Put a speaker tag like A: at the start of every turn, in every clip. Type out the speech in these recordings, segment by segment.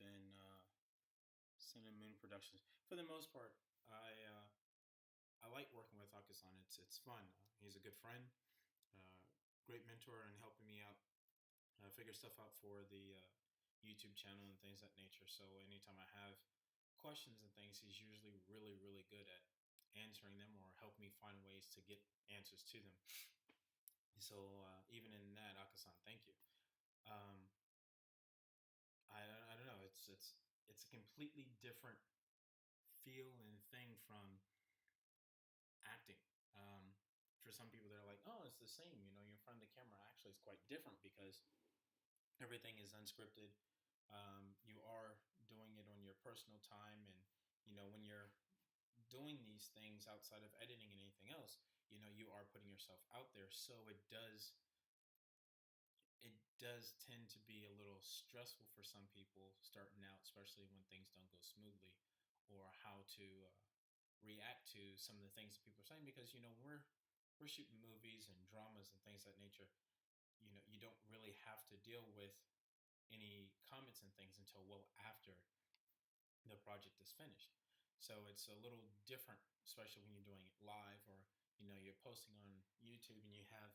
A: in Sun and Moon Productions. For the most part, I like working with Akasan. It's fun. He's a good friend, uh, great mentor, and helping me out figure stuff out for the YouTube channel and things of that nature. So anytime I have questions and things, he's usually really good at answering them or help me find ways to get answers to them. So even in that, Akasan, thank you. Um, I don't know. It's a completely different feel and thing from acting. Um, for some people, they're like, "Oh, it's the same." You're in front of the camera. Actually, it's quite different because everything is unscripted. You are doing it on your personal time, and when you're doing these things outside of editing and anything else, you are putting yourself out there. So it does tend to be a little stressful for some people starting out, especially when things don't go smoothly, or how to react to some of the things that people are saying. Because we're shooting movies and dramas and things of that nature. You don't really have to deal with any comments and things until well after the project is finished. So it's a little different, especially when you're doing it live, or you're posting on YouTube and you have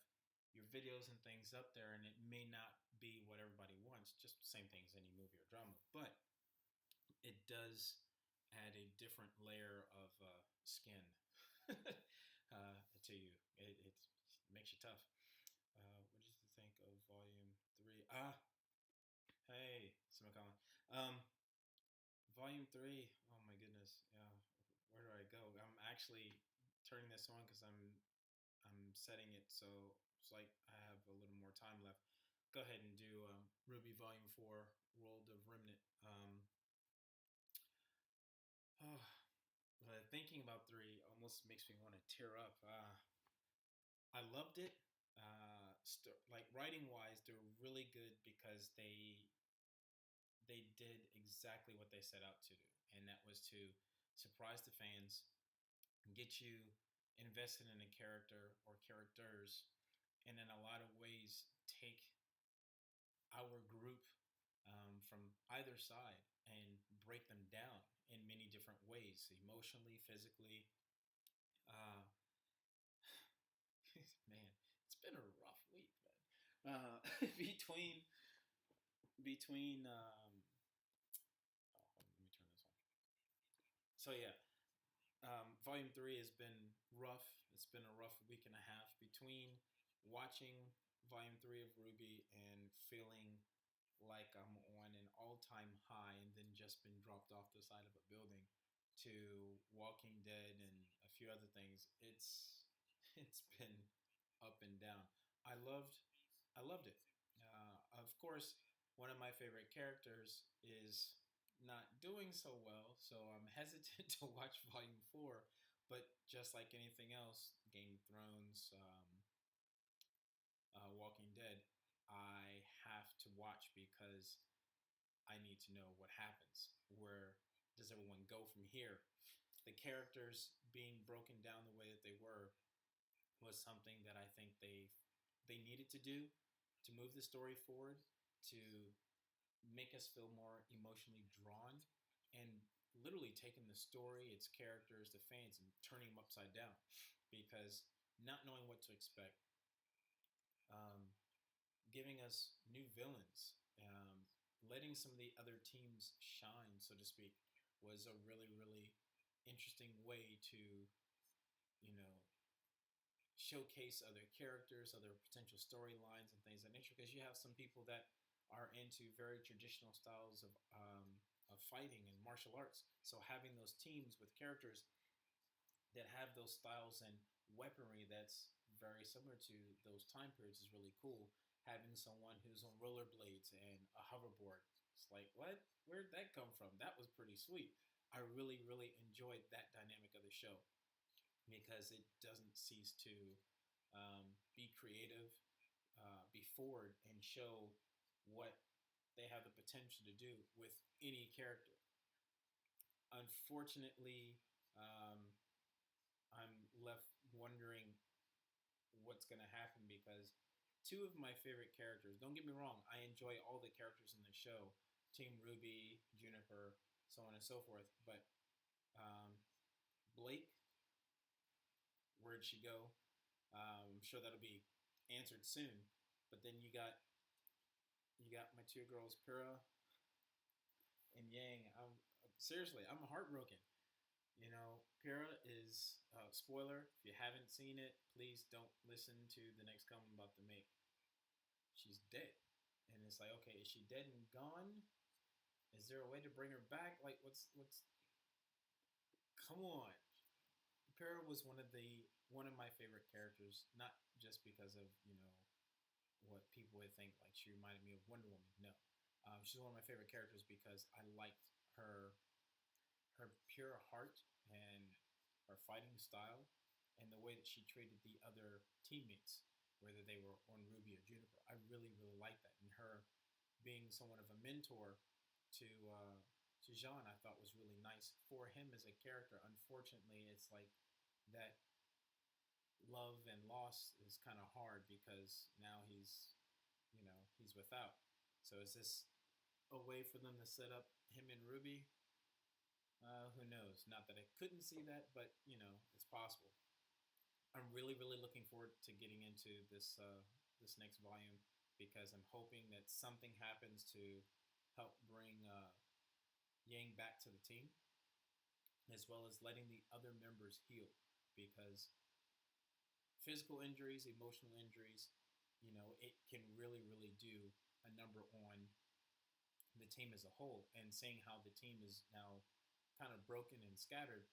A: your videos and things up there, and it may not be what everybody wants. Just the same thing as any movie or drama, but it does add a different layer of skin to you. It makes you tough. What did you think of Volume 3? Hey, Simon. Um, Volume 3. Oh my goodness. Yeah, where do I go? I'm actually turning this on because I'm setting it so it's like I have a little more time left. Go ahead and do RWBY Volume 4, World of Remnant. Oh, thinking about 3 almost makes me want to tear up. I loved it. Like writing wise, they're really good because they did exactly what they set out to do, and that was to surprise the fans, get you invested in a character or characters, and in a lot of ways take our group from either side and break them down in many different ways, emotionally, physically. Uh, Man, it's been a rough week, man. Between oh, let me turn this on. So yeah, Volume 3 has been rough. It's been a rough week and a half between watching Volume 3 of RWBY and feeling like I'm on an all-time high and then just been dropped off the side of a building to Walking Dead and a few other things. It's been up and down. I loved I loved it. Of course, one of my favorite characters is not doing so well, so I'm hesitant to watch Volume 4. But just like anything else, Game of Thrones, Walking Dead, I have to watch because I need to know what happens. Where does everyone go from here? The characters being broken down the way that they were was something that I think they needed to do to move the story forward, to make us feel more emotionally drawn, and literally taking the story, its characters, the fans, and turning them upside down. Because not knowing what to expect, um, giving us new villains, letting some of the other teams shine, so to speak, was a really interesting way to, you know, showcase other characters, other potential storylines, and things of that nature. Because you have some people that are into very traditional styles of fighting and martial arts. So having those teams with characters that have those styles and weaponry that's very similar to those time periods is really cool. Having someone who's on rollerblades and a hoverboard, it's like, what? Where'd that come from? That was pretty sweet. I really enjoyed that dynamic of the show because it doesn't cease to be creative, be forward, and show what they have the potential to do with any character. Unfortunately, um, I'm left wondering what's going to happen because two of my favorite characters, don't get me wrong, I enjoy all the characters in the show Team RWBY, Juniper, so on and so forth. But um, Blake, where'd she go? I'm sure that'll be answered soon. But then you got my two girls, Pura and Yang. I'm heartbroken. Pura is spoiler. If you haven't seen it, please don't listen to the next comment I'm about to make. She's dead, and it's like, okay, is she dead and gone? Is there a way to bring her back? Like, what's? Come on. Pura was one of my favorite characters, not just because of what people would think, like she reminded me of Wonder Woman. No, she's one of my favorite characters because I liked her pure heart and her fighting style and the way that she treated the other teammates, whether they were on RWBY or Juniper. I really, really liked that. And her being somewhat of a mentor to Jean, I thought was really nice for him as a character. Unfortunately, it's like that love and loss is kind of hard because now he's without. So is this a way for them to set up him and RWBY? Who knows? Not that I couldn't see that, but it's possible. I'm really, really looking forward to getting into this next volume because I'm hoping that something happens to help bring Yang back to the team, as well as letting the other members heal because physical injuries, emotional injuries, it can really, really do a number on the team as a whole. And seeing how the team is now kind of broken and scattered,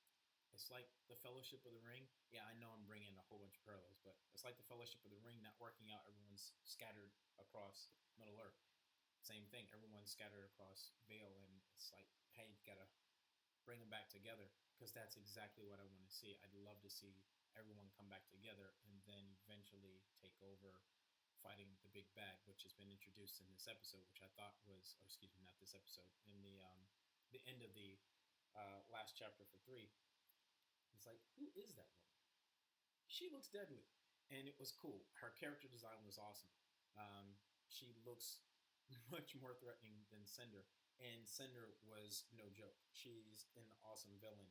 A: it's like the Fellowship of the Ring. Yeah, I know I'm bringing a whole bunch of parallels, but it's like the Fellowship of the Ring not working out. Everyone's scattered across Middle Earth. Same thing. Everyone's scattered across Vale, and it's like, hey, you gotta bring them back together because that's exactly what I want to see. I'd love to see everyone come back together and then eventually take over fighting the big bad, which has been introduced in this episode, which I thought was, or excuse me, not this episode, in the end of the last chapter for 3. It's like, who is that woman? She looks deadly, and it was cool. Her character design was awesome. She looks much more threatening than Cinder, and Cinder was no joke. She's an awesome villain.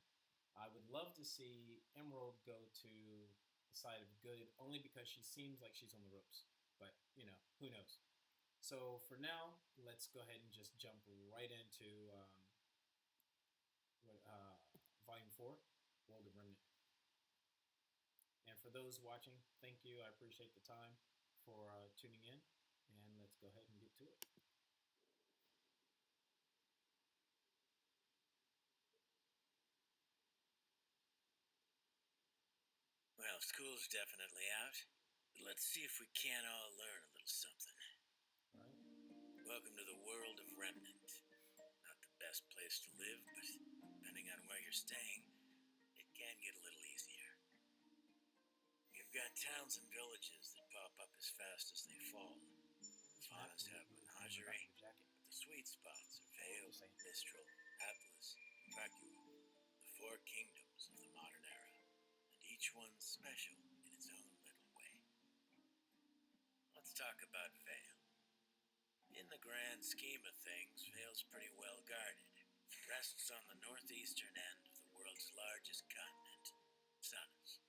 A: I would love to see Emerald go to the side of good, only because she seems like she's on the ropes. But, who knows? So for now, let's go ahead and just jump right into Volume 4, World of Remnant. And for those watching, thank you. I appreciate the time for tuning in. And let's go ahead and get to it.
B: Well, school's definitely out. But let's see if we can't all learn a little something.
A: All right.
B: Welcome to the world of Remnant. Not the best place to live, but depending on where you're staying, it can get a little easier. You've got towns and villages that pop up as fast as they fall. The fauna's have menagerie, but the sweet spots are Vale, Mistral, Atlas, and Vacuum, the 4 kingdoms of the modern era, and each one's special in its own little way. Let's talk about Vale. In the grand scheme of things, Vale's pretty well guarded. It rests on the northeastern end of the world's largest continent, Sunnus.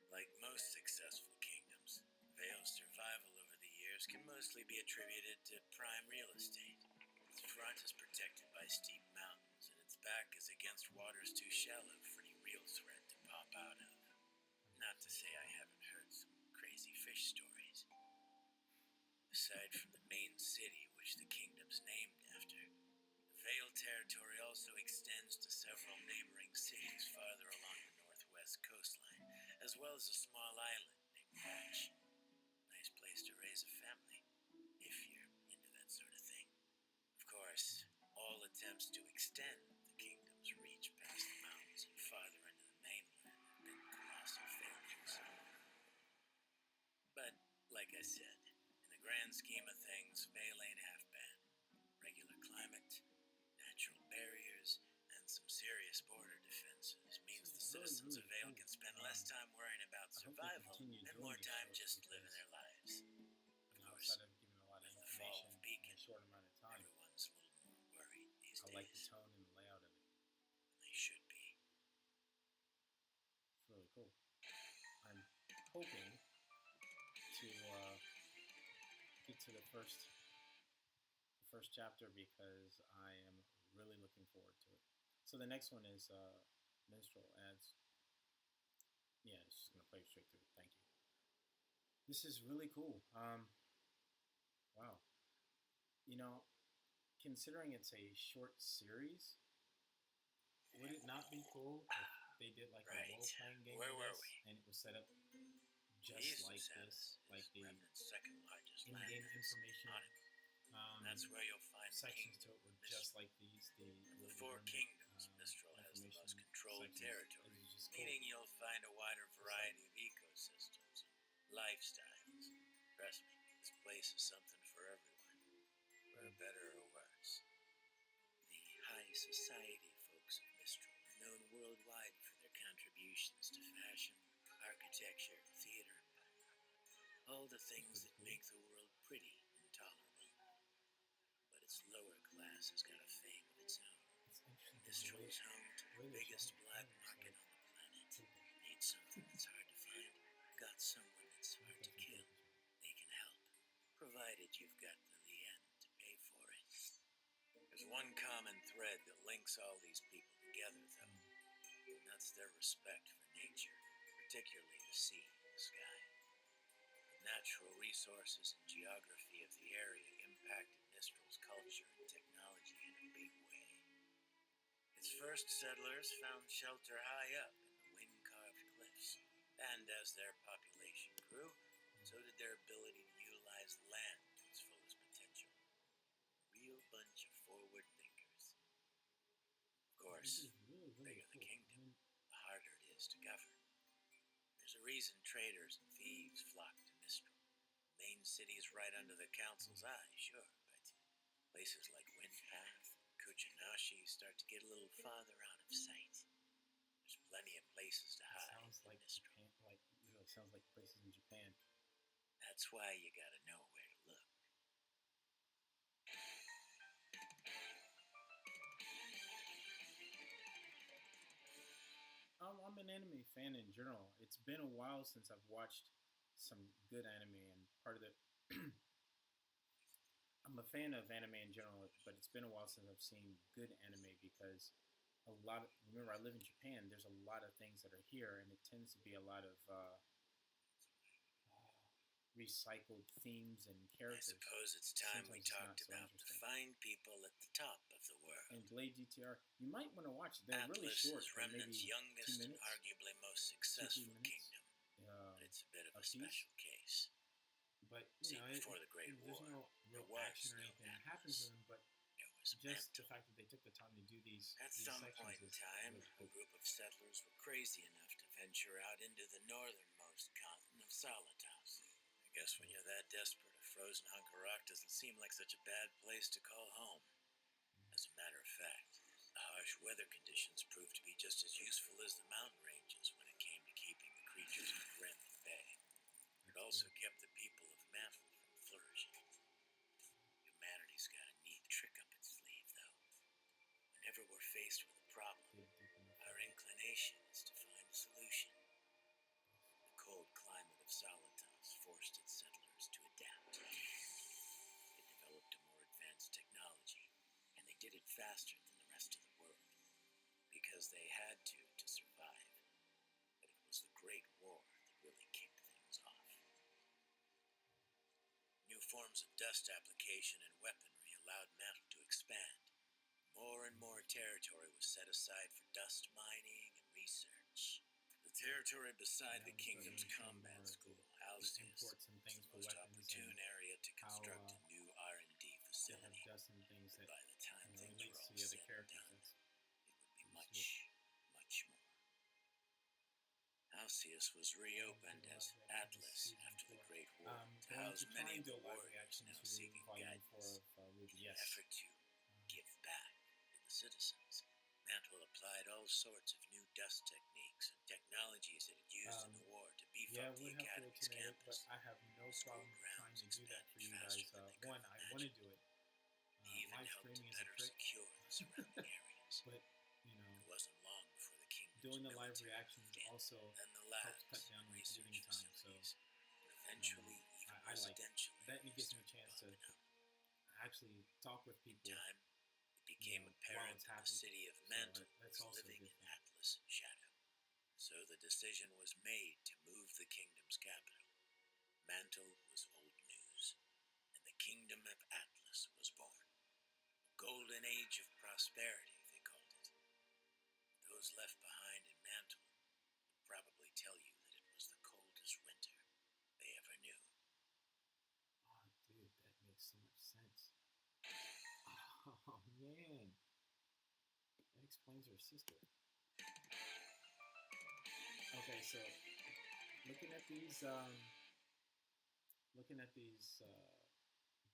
B: Like most successful kingdoms, Vale's survival over the years can mostly be attributed to prime real estate. Its front is protected by steep mountains, and its back is against waters too shallow for any real threat to pop out of. Not to say I haven't heard some crazy fish stories. Aside from the main city, which the kingdom's named after, the Vale territory also extends to several neighboring cities farther along the northwest coastline, as well as a small island named Patch. Nice place to raise a family, if you're into that sort of thing. Of course, all attempts to extend the kingdom's reach past the mountains and farther into the mainland have been colossal failures. But, like I said, in the grand scheme of things, Vale ain't half bad. Regular climate, natural barriers, and some serious border defenses means the citizens of Vale can spend less time worrying about survival and more time just living their lives. Of course, with the fall of Beacon, everyone's a little more
A: I like the tone and the layout of it.
B: They should be.
A: It's really cool. I'm hoping to get to the first chapter because I am really looking forward to it. So the next one is Minstrel Ads. Yeah, it's just gonna play straight through. Thank you. This is really cool. Wow. You know, considering it's a short series, would it not be cool if they did like a role-playing game
B: Where
A: of
B: were
A: this,
B: we?
A: and it was set up just
B: Jesus
A: like
B: Sabbath
A: this, like
B: is
A: the
B: Remnant's second largest
A: in-game
B: land.
A: information
B: That's where you'll find
A: sections
B: the
A: to it were
B: kingdom.
A: just like these.
B: The four kingdoms, Mistral has the most controlled territory, meaning you'll find a wider variety of ecosystems and lifestyles. Trust me, this place is something for everyone, for better or worse. The high society folks of Mistral are known worldwide for their contributions to fashion, architecture, theater, all the things that make the world pretty and tolerable. But its lower class has got a fame of its own. Mistral is home to the biggest black market on the planet. Need something that's hard to find? Got someone that's hard to kill? They can help, provided you've got the end to pay for it. There's one common thread that links all these people together, though, and that's their respect for nature, particularly the sea and the sky. The natural resources and geography of the area impacted Mistral's culture and technology in a big way. Its first settlers found shelter high up in the wind-carved cliffs, and as their population grew, so did their ability to utilize the land to its fullest potential. A real bunch of forward thinkers. Of course, the bigger the kingdom, the harder it is to govern. There's a reason traders and thieves flock to Mistral. The main city is right under the council's eye, sure, but places like Windpath and Kuchinashi start to get a little farther out of sight. There's plenty of places to hide.
A: Sounds like
B: Mistral.
A: Japan, sounds like places in Japan.
B: That's why you gotta know where to look.
A: I'm an anime fan in general. It's been a while since I've watched some good anime, and part of the I'm a fan of anime in general, but it's been a while since I've seen good anime because remember, I live in Japan. There's a lot of things that are here, and it tends to be a lot of recycled themes and characters.
B: I suppose it's time
A: Sometimes
B: we
A: it's not
B: talked
A: so
B: about the fine people at the top of the world.
A: And Blade GTR, you might want to watch it. They're
B: Atlas
A: really short.
B: is
A: They're maybe
B: Remnant's
A: 2
B: youngest and
A: minutes,
B: arguably most successful
A: 2-3 minutes.
B: kingdom, but it's a bit of a
A: piece.
B: special case.
A: But
B: See, before the Great
A: there's
B: War,
A: no real
B: there was
A: action or
B: no
A: anything that
B: Atlas.
A: happens to them. But
B: There was
A: just the
B: Mantle.
A: fact that they took the time to do these
B: At
A: these
B: some
A: sections
B: point in
A: is
B: time,
A: really
B: a
A: cool.
B: group of settlers were crazy enough to venture out into the northernmost continent of Solitas. I guess when you're that desperate, a frozen hunk of rock doesn't seem like such a bad place to call home. As a matter of fact, the harsh weather conditions proved to be just as useful as the mountain ranges when it came to keeping the creatures of the grim at bay. It also kept the people of Mantle from flourishing. Humanity's got a neat trick up its sleeve, though. Whenever we're faced with a problem, our inclination is to find a solution. The cold climate of Solitas forced its settlers to adapt. They developed a more advanced technology, and they did it faster than the rest of the world, because they had to survive. But it was the Great War that really kicked things off. New forms of dust application and weaponry allowed Mantle to expand. More and more territory was set aside for dust mining and research. The territory beside the kingdom's combat school housed this.
A: Imports and things
B: It's the
A: for
B: most
A: weapons
B: opportune
A: and
B: area to construct a new R&D
A: they have
B: facility.
A: dust and things that
B: By the time things were
A: relates
B: all
A: to the other
B: said and
A: characters.
B: done,
A: That's
B: it would be much more. Alceus was reopened as Atlas after the Great War to
A: going
B: house
A: to try
B: many
A: and
B: of
A: do
B: the
A: a live
B: warriors
A: reaction
B: now
A: to
B: seeking
A: Volume 4
B: guidance.
A: of RWBY.
B: In an
A: Yes.
B: effort to give back to the citizens, Mantle applied all sorts of new dust techniques and technologies that it used in the war to beef
A: Yeah,
B: up the
A: we'll have to
B: academy's
A: alternate it, but
B: campus.
A: I have no
B: School
A: problem trying
B: grounds
A: to do that for you
B: expanded faster
A: guys.
B: than they could
A: One,
B: have
A: I want to
B: imagined.
A: do it.
B: Even even
A: live
B: helped to
A: streaming is a
B: better
A: trick,
B: secure the surrounding areas.
A: but you know,
B: It wasn't long before the kingdom's
A: doing the live
B: military
A: reactions
B: moved in,
A: also
B: then the
A: helps cut
B: labs
A: down
B: and
A: on
B: research
A: editing time. So
B: facilities, and
A: you know,
B: eventually even
A: I like it.
B: residential
A: That
B: areas
A: gives me a
B: started
A: chance to
B: popping up.
A: actually talk with
B: In
A: people,
B: time, it
A: you
B: became
A: know, while
B: apparent
A: it's
B: that the
A: happening.
B: city of
A: So
B: Mantle
A: that's
B: was
A: also a
B: living
A: good
B: in
A: thing.
B: Atlas' shadow. So the decision was made to move the kingdom's capital. Mantle was old news, and the kingdom of Atlas was born. A golden age of prosperity, they called it. Those left behind in Mantle would probably tell you that it was the coldest winter they ever knew.
A: Oh, dude, that makes so much sense. Oh man, that explains her sister. Okay, so looking at these, looking at these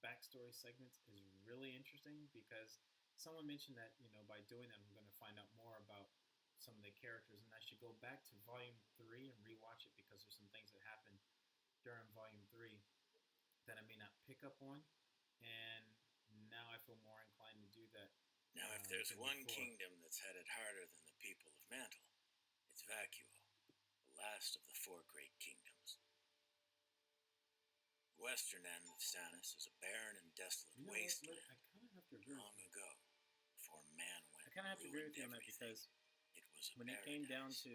A: backstory segments is really interesting because someone mentioned that by doing that I'm going to find out more about some of the characters, and I should go back to Volume 3 and rewatch it because there's some things that happened during Volume 3 that I may not pick up on, and now I feel more inclined to do that.
B: Now, if there's
A: than
B: one
A: before.
B: kingdom that's had it harder than the people of Mantle, it's Vacuo, the last of the four great kingdoms. The western end of Sanus is a barren and desolate
A: You know what?
B: wasteland
A: I kind of have to agree
B: long
A: with you.
B: ago, before man went
A: I kind of have to agree with you on that
B: everything.
A: because
B: It was a
A: when it came down
B: paradise.
A: to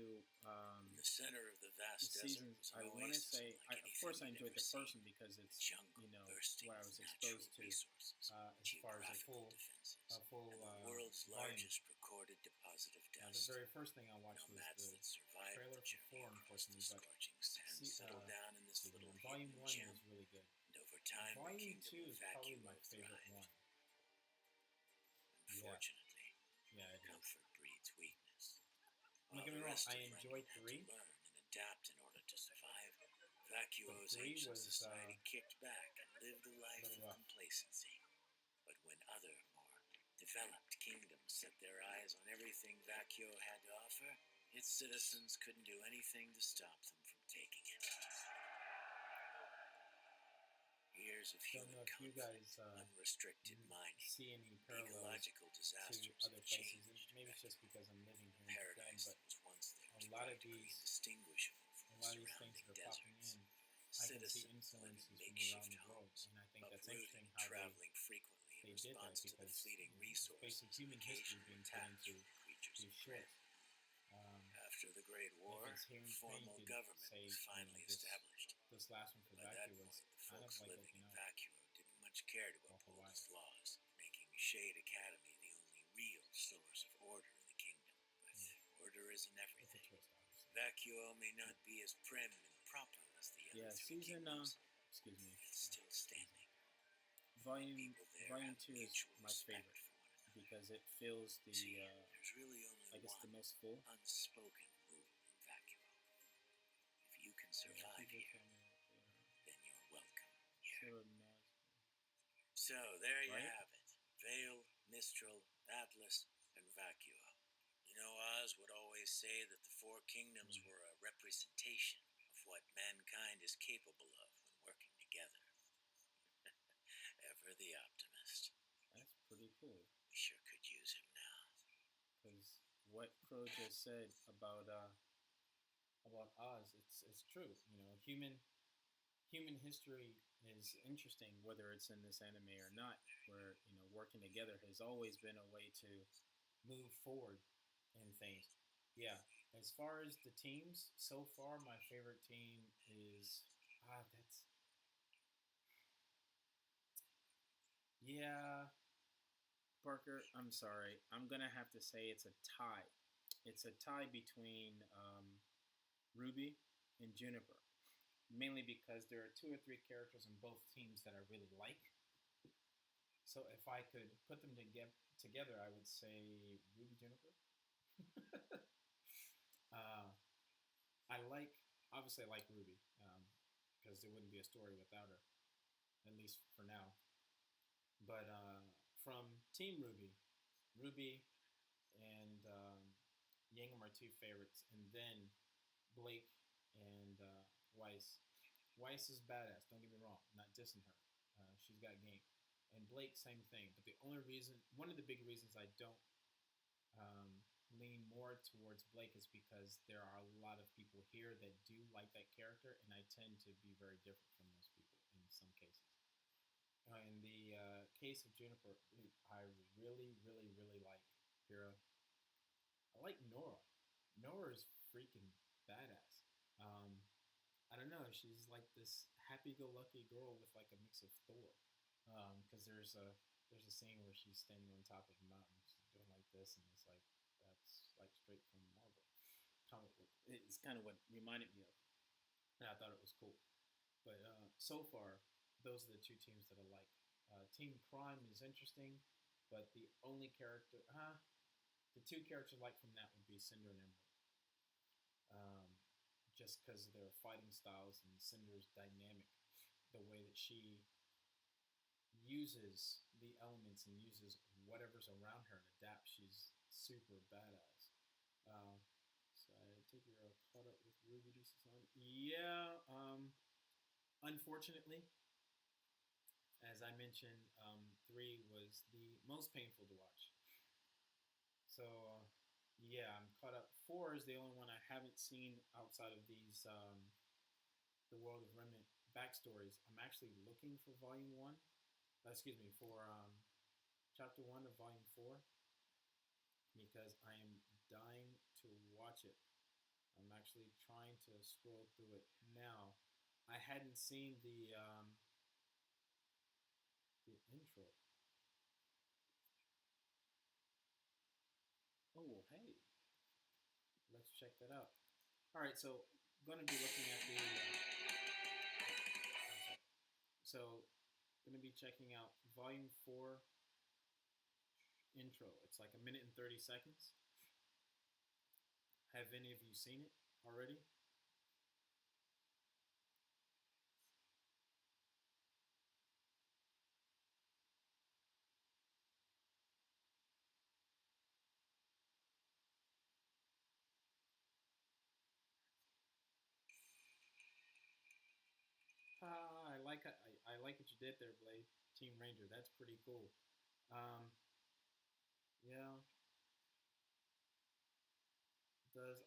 B: In the center of the
A: the
B: vast desert
A: seasons,
B: was
A: I
B: an
A: want to
B: oasis
A: say,
B: like
A: of course, I
B: anything
A: enjoyed
B: you'd
A: the
B: ever
A: first
B: seen.
A: one because
B: A
A: it's
B: jungle bursting
A: what I
B: with
A: was
B: natural
A: exposed to
B: resources,
A: as far as
B: geographical defenses,
A: a full
B: and the world's
A: volume.
B: largest recorded deposit of
A: The
B: dust.
A: very first thing I watched was
B: Nomads
A: the
B: that survived
A: trailer
B: the
A: for
B: journey
A: 4,
B: across the
A: unfortunately, but
B: scorching sands settled down in this little
A: Volume
B: hidden
A: 1
B: gem,
A: was really good.
B: and over time the
A: Volume
B: kingdom
A: 2
B: of
A: is probably
B: Vacuo
A: my favorite
B: thrived.
A: one.
B: Unfortunately,
A: Yeah, it is.
B: comfort breeds weakness.
A: Don't
B: While
A: get me
B: the
A: wrong,
B: rest
A: I
B: of
A: enjoyed
B: Remnant had
A: 3,
B: to learn and adapt in order to survive,
A: but
B: Vacuo's
A: 3
B: ancient
A: was
B: society kicked back and lived a
A: a
B: life
A: little
B: of
A: rough.
B: complacency. But when other, more developed kingdoms set their eyes on everything Vacuo had to offer, its citizens couldn't do anything to stop them from taking it. Years of
A: Don't know
B: human
A: if you
B: conflict,
A: guys
B: unrestricted mining,
A: see any parallels
B: ecological
A: to
B: disasters
A: other
B: have
A: places,
B: changed
A: and maybe it's just because I'm living
B: the
A: here in Japan,
B: paradise
A: but
B: that was once there
A: a
B: was
A: lot of
B: practically
A: these
B: indistinguishable from
A: a
B: the
A: lot of these
B: surrounding
A: things that are popping
B: deserts.
A: in, I can see
B: Citizens live
A: influences
B: in
A: from around
B: makeshift
A: the world,
B: homes,
A: and I think that's
B: uprooting
A: interesting
B: and
A: how
B: traveling frequently in
A: they did that
B: response to the
A: because
B: fleeting
A: it's
B: resources
A: basic
B: and
A: human history
B: occasional
A: being put
B: attacks
A: into
B: from the creatures
A: these
B: of prey.
A: shorts.
B: After the Great War,
A: If it's here in Japan,
B: formal
A: you could
B: government
A: say
B: was finally established.
A: this last one for
B: By that
A: Vacuo
B: point,
A: was
B: the
A: kind of
B: folks
A: like
B: living
A: looking
B: in
A: out
B: Vacuo didn't much care to
A: for
B: uphold
A: Hawaii.
B: its laws, making Shade Academy the only real source of order in the kingdom. But order isn't
A: With a
B: everything.
A: twist, obviously.
B: Vacuo may not be as prim and proper as the other
A: Yeah,
B: three
A: season
B: kingdoms,
A: excuse me,
B: but it's still standing.
A: volume
B: People there
A: volume
B: have
A: 2 is
B: mutual
A: my
B: respect
A: favorite
B: for one another.
A: because it feels
B: See,
A: the
B: there's really only
A: like it's the
B: one
A: most full.
B: unspoken rule in Vacuo. If you can survive
A: People
B: here,
A: tell me that they are
B: then you're welcome here.
A: sort of nice.
B: So there you
A: Right?
B: have it. Vale, Mistral, Atlas, and Vacuo. You know, Oz would always say that the four kingdoms were a representation of what mankind is capable of when working together. Ever the optimist.
A: That's pretty cool.
B: We sure could use him now.
A: Because what Crow just said about Oz, it's true. Human history is interesting, whether it's in this anime or not. Where working together has always been a way to move forward in things. Yeah, as far as the teams, so far my favorite team is that's yeah. Parker, I'm sorry. I'm gonna have to say it's a tie. It's a tie between Ruby and Juniper, mainly because there are 2 or 3 characters in both teams that I really like. So if I could put them together, I would say Ruby Juniper. Obviously, I like Ruby because there wouldn't be a story without her, at least for now. But from Team Ruby, Ruby and Yangam are 2 favorites, and then Blake and Weiss. Weiss is badass. Don't get me wrong. I'm not dissing her. She's got game. And Blake, same thing. But the only reason, one of the big reasons I don't lean more towards Blake is because there are a lot of people here that do like that character, and I tend to be very different from those people in some cases. In the case of Juniper, I really, really, really like Hera. I like Nora. Nora is freaking badass. Um, I don't know. She's like this happy-go-lucky girl with like a mix of Thor. Because there's a scene where she's standing on top of a mountain, she's doing like this, and it's like that's like straight from Marvel comic book. It's kind of what reminded me of, and I thought it was cool. But so far, those are the two teams that I like. Team Prime is interesting, but the only character, the two characters I like from that would be Cinder and Emerald. Just because of their fighting styles and Cinder's dynamic, the way that she uses the elements and uses whatever's around her and adapts. She's super badass. So I take you're caught up with RWBY this time. Yeah. Unfortunately, as I mentioned, 3 was the most painful to watch. So yeah, I'm caught up. 4 is the only one I haven't seen outside of these the World of Remnant backstories. I'm actually looking for Volume 1. Excuse me, for Chapter 1 of Volume 4 because I am dying to watch it. I'm actually trying to scroll through it now. I hadn't seen the intro. Oh, hey, let's check that out. All right, so I'm going to be looking at the. So, going to be checking out Volume 4 intro. It's like a minute and 30 seconds. Have any of you seen it already? I like what you did there, Blade. Team Ranger. That's pretty cool. Um, yeah.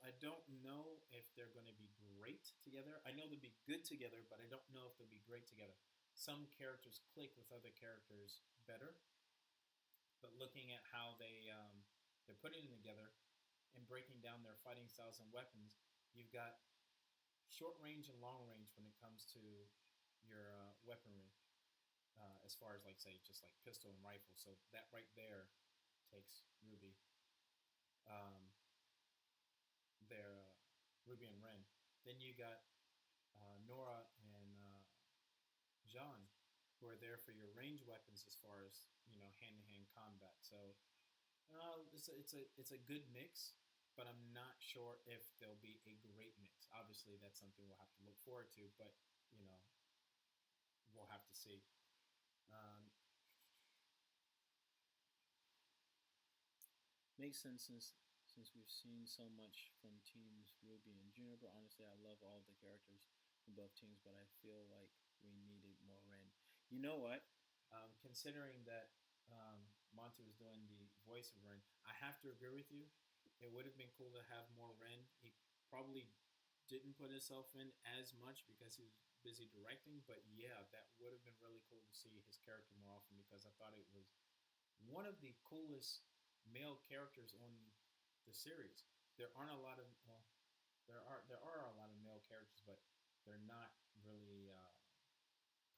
A: I don't know if they're going to be great together. I know they'll be good together, but I don't know if they'll be great together. Some characters click with other characters better, but looking at how they're putting them together and breaking down their fighting styles and weapons, you've got short range and long range when it comes to your weaponry, as far as like say just like pistol and rifle. So that right there takes RWBY. Their RWBY and Ren. Then you got Nora and Jean, who are there for your range weapons as far as hand-to-hand combat. So it's a good mix, but I'm not sure if there'll be a great mix. Obviously, that's something we'll have to look forward to, but you know we'll have to see. Um, Makes sense since we've seen so much from teams RWBY and Juniper. Honestly, I love all the characters from both teams, but I feel like we needed more Ren. You know what? Considering that Monty was doing the voice of Ren, I have to agree with you. It would have been cool to have more Ren. He probably didn't put himself in as much because he was busy directing, but yeah, that would have been really cool to see his character more often because I thought it was one of the coolest male characters on the series. There aren't a lot of well, there are a lot of male characters, but they're not really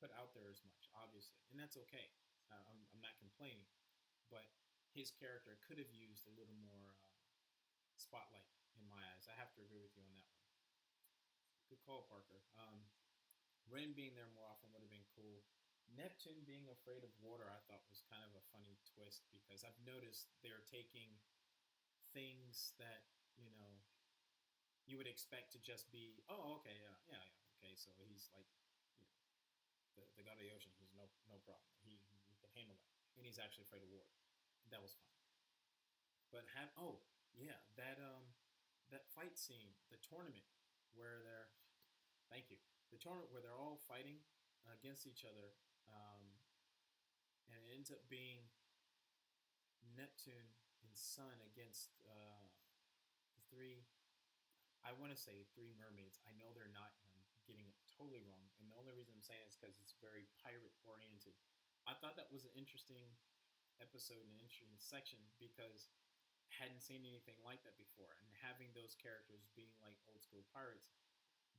A: put out there as much, obviously, and that's okay. I'm not complaining, but his character could have used a little more spotlight in my eyes. I have to agree with you on that one. Good call, Parker. Ren being there more often would have been cool. Neptune being afraid of water, I thought was kind of a funny twist because I've noticed they're taking things that you would expect to just be, oh, okay, yeah, okay, so he's like, you know, the god of the ocean. He's no problem. He can handle that, and he's actually afraid of water. That was fun. But yeah, that fight scene, the tournament where they're thank you, the tournament where they're all fighting against each other. Um, and it ends up being Neptune and Sun against the three. I want to say three mermaids. I know they're not. I'm getting it totally wrong, and the only reason I'm saying it is because it's very pirate oriented. I thought that was an interesting episode and an interesting section because I hadn't seen anything like that before, and having those characters being like old school pirates,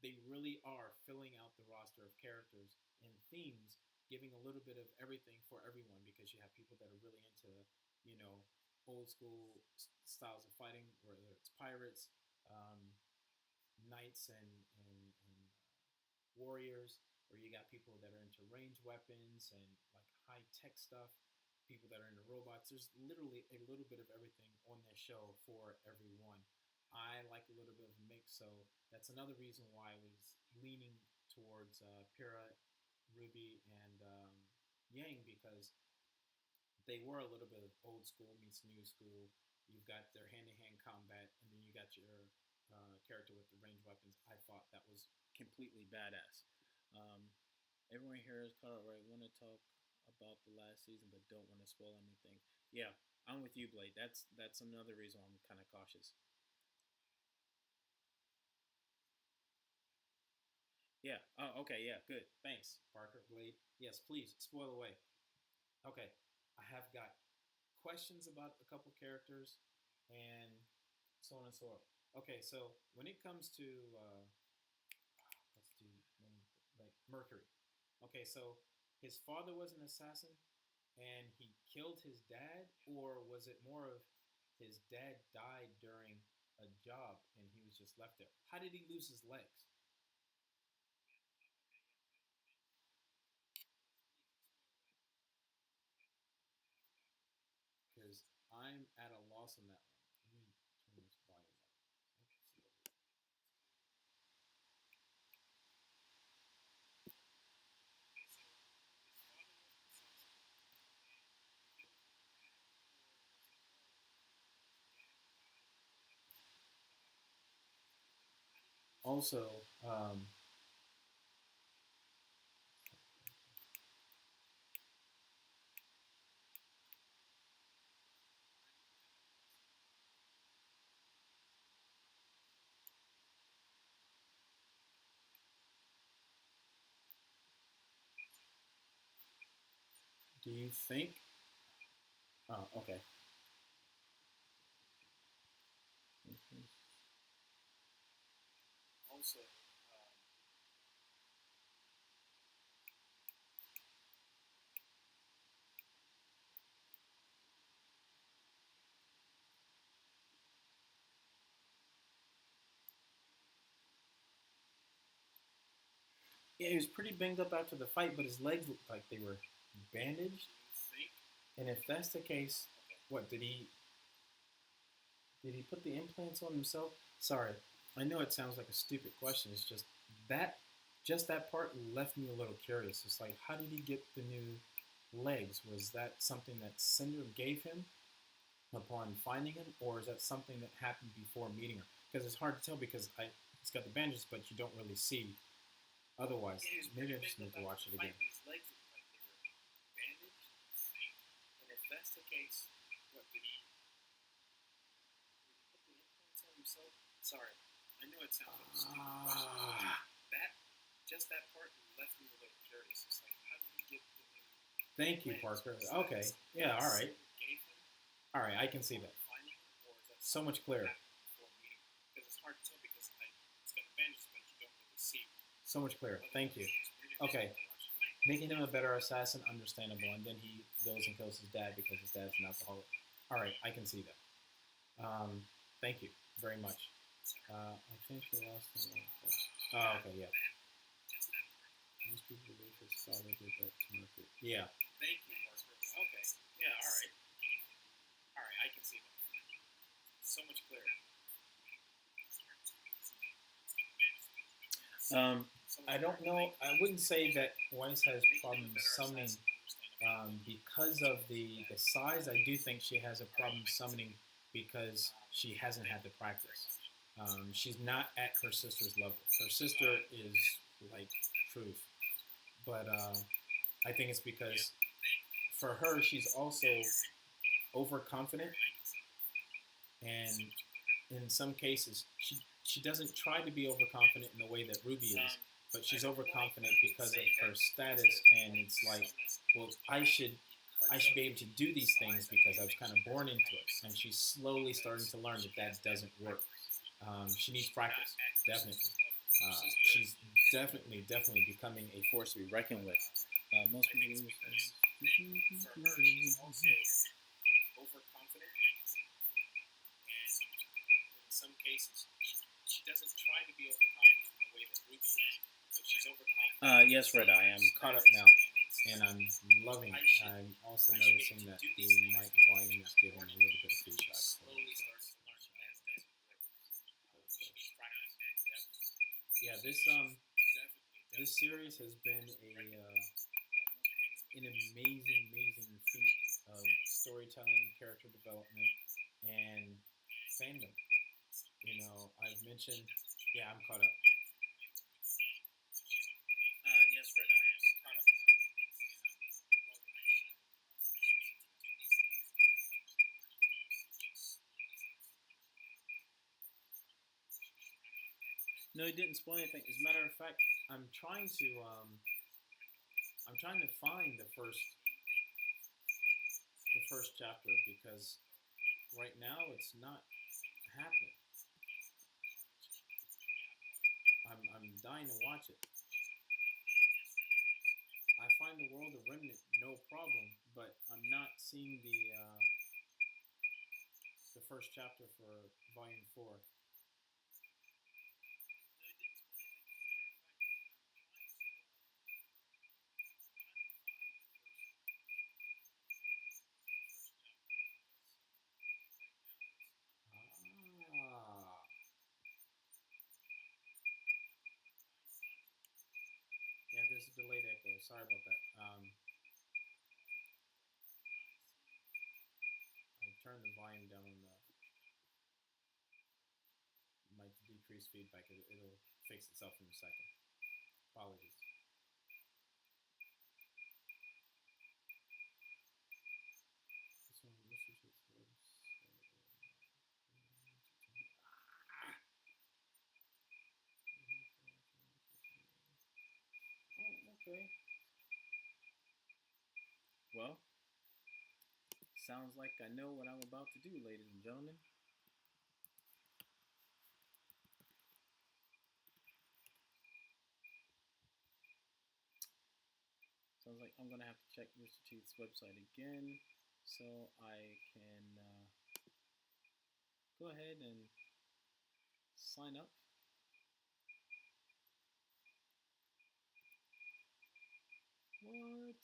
A: they really are filling out the roster of characters and themes, giving a little bit of everything for everyone because you have people that are really into, you know, old school styles of fighting, whether it's pirates, um, knights, and warriors, or you got people that are into ranged weapons and like high tech stuff, people that are into robots. There's literally a little bit of everything on this show for everyone. I like a little bit of a mix, so that's another reason why I was leaning towards Pyrrha, Ruby, and Yang because they were a little bit of old school meets new school. You've got their hand-to-hand combat, and then you got your character with the ranged weapons. I thought that was completely badass. Um, Everyone here is caught up, right? Want to talk about the last season, but don't want to spoil anything. Yeah, I'm with you, Blade. That's another reason why I'm kind of cautious. Yeah. Oh, okay. Yeah. Good. Thanks, Parker. Blade. Yes, please spoil away. Okay. I have got questions about a couple characters, and so on and so on. Okay, so when it comes to let's do like Mercury. Okay, so his father was an assassin, and he killed his dad, or was it more of his dad died during a job and he was just left there? How did he lose his legs? Because I'm at a loss on that one. Let me turn this volume up. I can see it. Also, do you think? Oh, okay. Also, yeah, he was pretty banged up after the fight, but his legs looked like they were bandaged. And if that's the case, what did he put the implants on himself? Sorry, I know it sounds like a stupid question. It's that just that part left me a little curious. It's like, how did he get the new legs? Was that something that Cinder gave him upon finding him, or is that something that happened before meeting her? Because it's hard to tell because it's got the bandages, but you don't really see otherwise. Maybe I just need to watch it again. And if that's the case, what did he put the implants on himself? Sorry, I know it sounds like a stupid question. That just that part left me a little curious. It's like, how did he get the new? Thank you, Parker. Okay, yeah, all right, all right, I can see that. So much clearer. So much clearer. Thank you. Okay, making him a better assassin, understandable, and then he goes and kills his dad because his dad's an alcoholic. All right, I can see that. Thank you very much. I think he lost the one first. Oh, okay, yeah. Most people believe his father did that to Mercury. Yeah. Thank you, Parker. Okay. Yeah, all right. All right, I can see that. So much clearer. I don't know. I wouldn't say that Weiss has problems summoning because of the size. I do think she has a problem summoning because she hasn't had the practice. She's not at her sister's level. Her sister is like truth, but I think it's because for her, she's also overconfident, and in some cases, she doesn't try to be overconfident in the way that Ruby is, but she's overconfident because of her status, and it's like, well, I should be able to do these things because I was kind of born into it, and she's slowly starting to learn that that doesn't work. She needs practice, definitely. She's definitely becoming a force to be reckoned with. Most people overconfident, and in some cases, she doesn't try to be overconfident in the way that Ruby is, but she's overconfident. Yes, Red Eye, I'm caught up now, and I'm loving it. I'm also noticing that the mic volume is giving a little bit of feedback. Yeah, this series has been an amazing feat of storytelling, character development, and fandom. You know, I've mentioned, yeah, I'm caught up. Yes, Red Eye, I'm caught up. No, he didn't spoil anything. As a matter of fact, I'm trying to find the first chapter because right now it's not happening. I'm dying to watch it. I find the world of Remnant no problem, but I'm not seeing the first chapter for Volume 4. Ah, yeah, there's a delayed echo. Sorry about that. I turned the volume down on my decreased feedback. It'll fix itself in a second. Apologies. This one, oh, okay. Well, sounds like I know what I'm about to do, ladies and gentlemen. Sounds like I'm gonna have to check Mr. Teeth's website again so I can go ahead and sign up. What?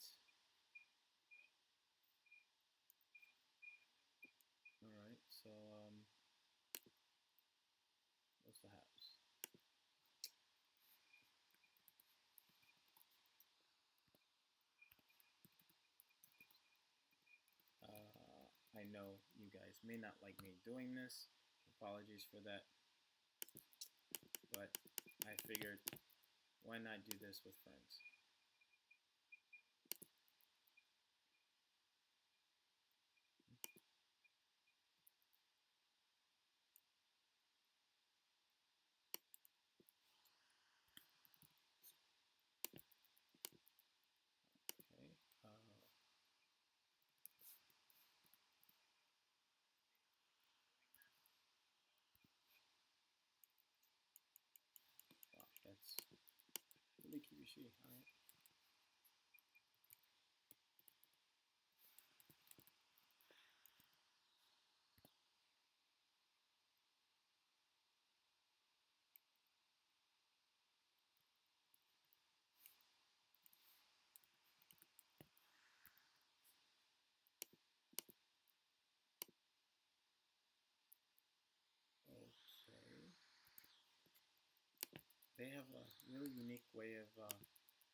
A: Alright, so what's the house? I know you guys may not like me doing this. Apologies for that. But I figured, why not do this with friends? Okay. Wow, that's really Kibishi. Alright. Okay. They have a really unique way of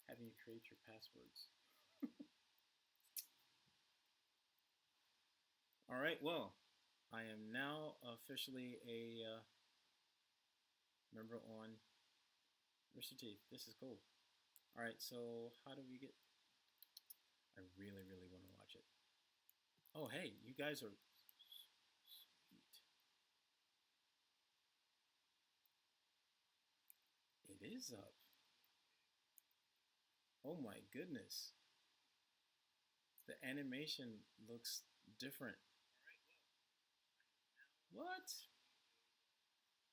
A: having you create your passwords. Alright, well, I am now officially a member on Mr. Teeth. This is cool. Alright, so how do we get... I really want to watch Oh, hey, you guys are sweet. It is up. Oh my goodness. The animation looks different. What?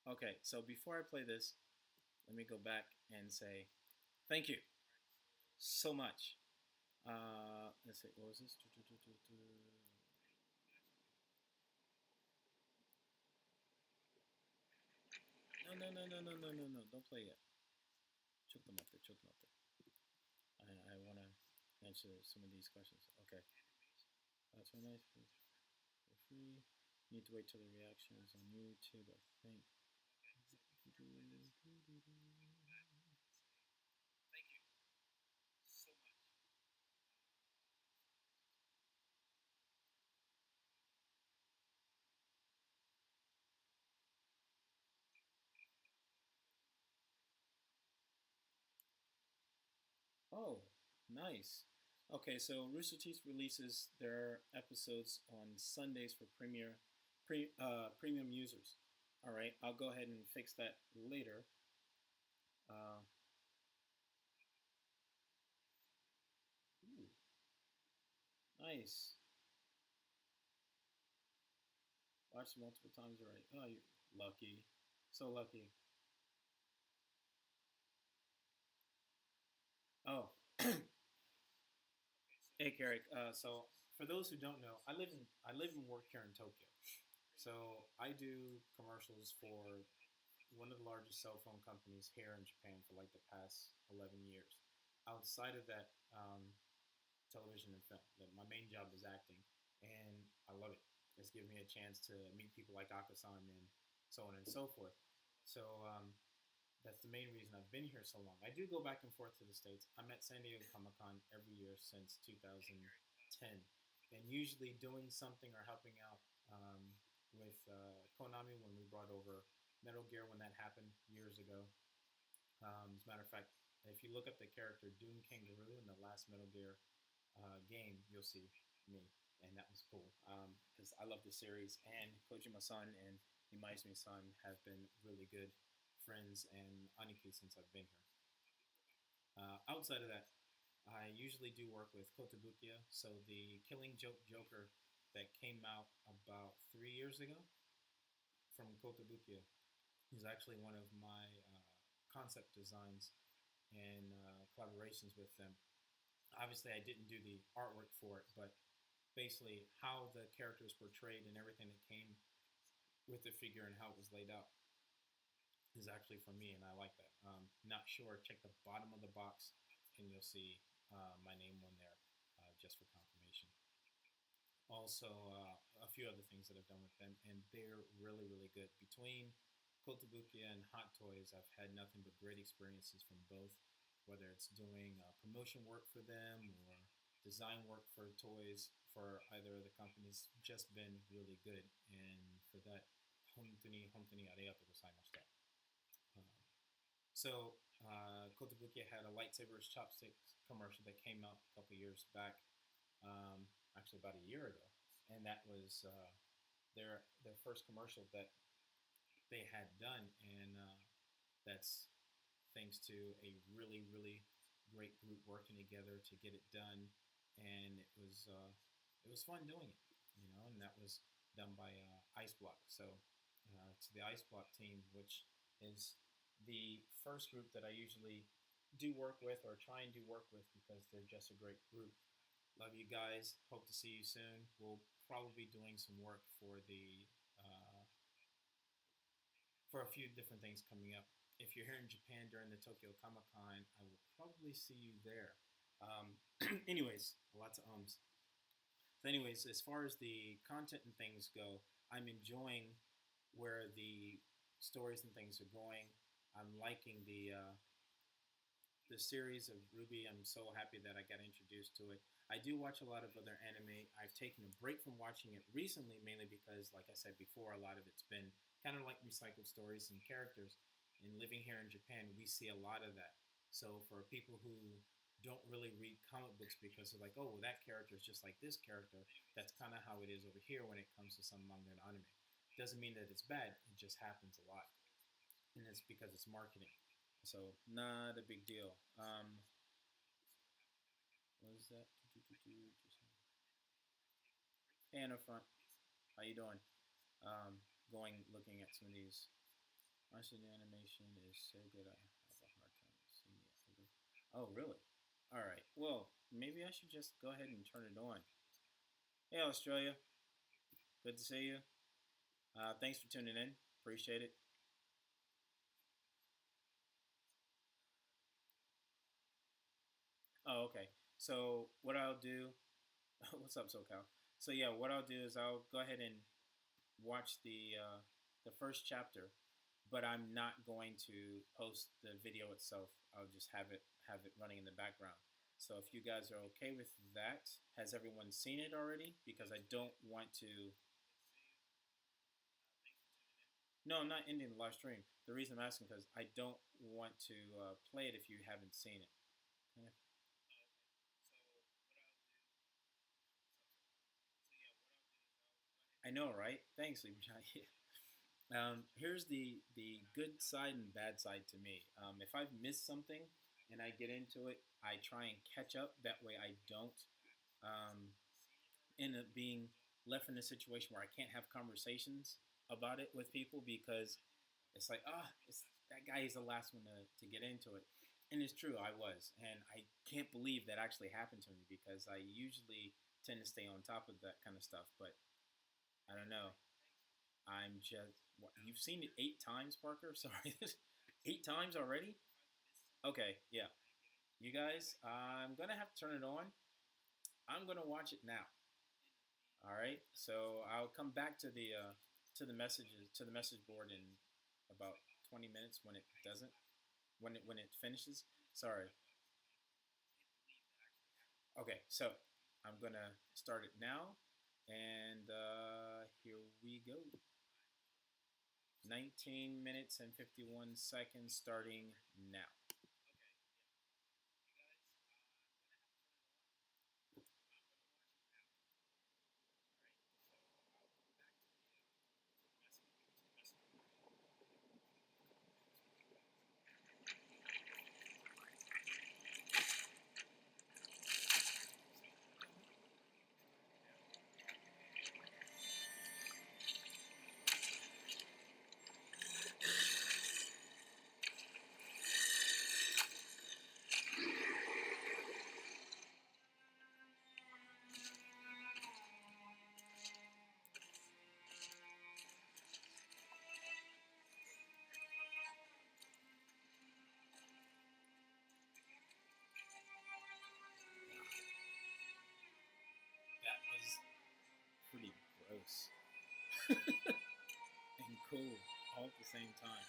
A: Okay, so before I play this, let me go back and say thank you so much. Let's see, what was this? No, no, no, no, no, no, no, no. Don't play yet. Choke them up there, choke them up there. I want to answer some of these questions. Okay. That's very nice. For free. Need to wait till the reaction is on YouTube, I think. Oh, nice. Okay, so Rooster Teeth releases their episodes on Sundays for premium users. All right, I'll go ahead and fix that later. Uh, ooh, nice. Watched multiple times already. Oh, you're lucky. So lucky. Oh, hey, Carrick. So for those who don't know, I live and work here in Tokyo. So I do commercials for one of the largest cell phone companies here in Japan for like the past 11 years. Outside of that, television and film. My main job is acting, and I love it. It's given me a chance to meet people like Akasan and so on and so forth. So that's the main reason I've been here so long. I do go back and forth to the States. I'm at San Diego Comic Con every year since 2010, and usually doing something or helping out with Konami when we brought over Metal Gear when that happened years ago. As a matter of fact, if you look up the character Doom Kangaroo in the last Metal Gear game, you'll see me, and that was cool because I love the series. And Kojima-san and Imaizumi-san have been really good friends and aniki since I've been here. Outside of that, I usually do work with Kotobukiya, so the Killing Joke Joker that came out about 3 years ago from Kotobukiya is actually one of my concept designs and collaborations with them. Obviously, I didn't do the artwork for it, but basically how the character was portrayed and everything that came with the figure and how it was laid out is actually from me, and I like that. Not sure, check the bottom of the box, and you'll see my name on there just for confirmation. Also, a few other things that I've done with them, and they're really, really good. Between Kotobukiya and Hot Toys, I've had nothing but great experiences from both, whether it's doing promotion work for them or design work for toys for either of the companies. Just been really good, and for that, 本当にありがとうございました。So, Kotobukiya had a lightsabers chopsticks commercial that came out a couple years back, actually about a year ago, and that was their first commercial that they had done, and that's thanks to a really really great group working together to get it done, and it was fun doing it, and that was done by Ice Block. So to the Ice Block team, which is the first group that I usually do work with or try and do work with because they're just a great group. Love you guys. Hope to see you soon. We'll probably be doing some work for a few different things coming up. If you're here in Japan during the Tokyo Comic Con, I will probably see you there. Anyways, lots of ums. So anyways, as far as the content and things go, I'm enjoying where the stories and things are going. I'm liking the series of RWBY. I'm so happy that I got introduced to it. I do watch a lot of other anime. I've taken a break from watching it recently, mainly because, like I said before, a lot of it's been kind of like recycled stories and characters. And living here in Japan, we see a lot of that. So for people who don't really read comic books because they're like, oh, well, that character is just like this character. That's kind of how it is over here when it comes to some manga and anime. Doesn't mean that it's bad. It just happens a lot, and it's because it's marketing. So not a big deal. What is that? Hey, in the front. How you doing? Looking at some of these. Honestly, the animation is so good. I have a hard time seeing it. Oh, really? All right. Well, maybe I should just go ahead and turn it on. Hey, Australia. Good to see you. Thanks for tuning in. Appreciate it. Oh, okay. So what I'll do? What's up, SoCal? So yeah, what I'll do is I'll go ahead and watch the first chapter, but I'm not going to post the video itself. I'll just have it running in the background. So if you guys are okay with that, has everyone seen it already? Because I don't want to. No, I'm not ending the live stream. The reason I'm asking because I don't want to play it if you haven't seen it. Okay. I know, right? Thanks, Libra. Here's the good side and bad side to me. If I've missed something and I get into it, I try and catch up. That way, I don't um, end up being left in a situation where I can't have conversations about it with people because it's like, that guy is the last one to get into it. And it's true, I was. And I can't believe that actually happened to me because I usually tend to stay on top of that kind of stuff. But I don't know. I'm just. What, you've seen it 8 times, Parker? Sorry. 8 times already? Okay, yeah. You guys, I'm going to have to turn it on. I'm going to watch it now. All right. So I'll come back to the messages to the message board in about 20 minutes when it doesn't when it finishes. Sorry. Okay. So I'm gonna start it now, and here we go. 19 minutes and 51 seconds starting now. That was pretty gross and cool all at the same time.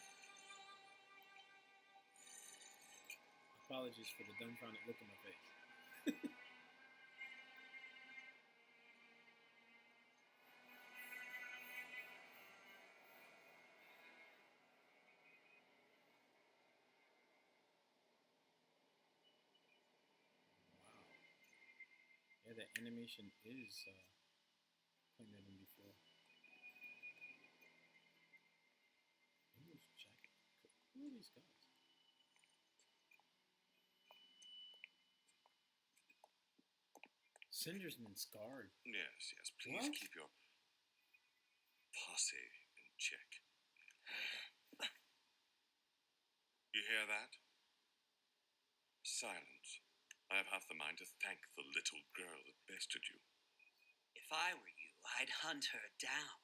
A: Apologies for the dumbfounded look on my face. Wow. Yeah, the animation is cleaner than before. English jacket. Who are these guys? Cinder's been scarred.
B: Yes, yes. Please
A: What?
B: keep your posse in check. You hear that? Silence. I have half the mind to thank the little girl that bested you.
C: If I were you, I'd hunt her down,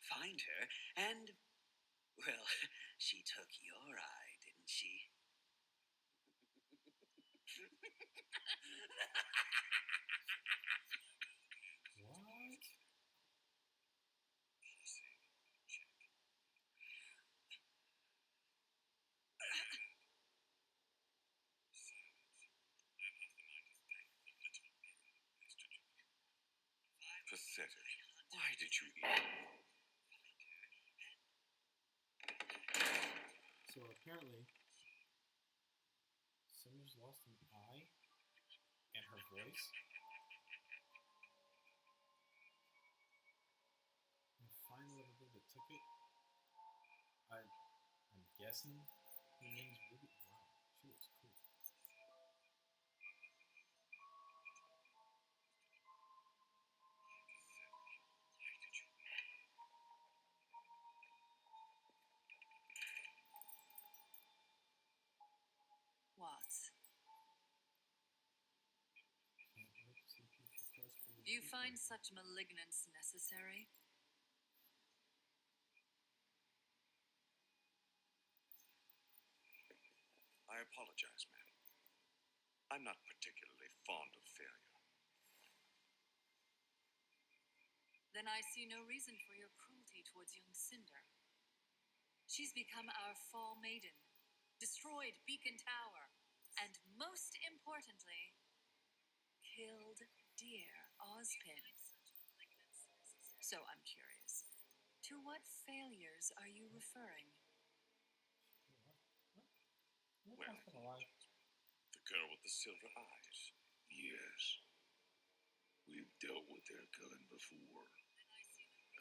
C: find her, and, well, she took your eye, didn't she?
A: What?
B: Posse in check. Silence. I have half the mind to thank the little girl that bested you. Pathetic. Why did you even...
A: So apparently, Cinder's lost an eye and her voice. And find the little girl that took it. I'm guessing her name's Ruby. Wow, she looks cool.
D: Watts,
A: Can't wait to see future quest for the
D: do you
A: people.
D: find such malignance necessary?
E: I apologize, ma'am. I'm not particularly fond of failure.
D: Then I see no reason for your cruelty towards young Cinder. She's become our fall maiden, destroyed Beacon Tower, and most importantly, killed dear Ozpin. So I'm curious, to what failures are you referring?
A: What? What
E: Well,
A: happened alive?
E: the girl with the silver eyes.
F: Yes. We've dealt with their kind before.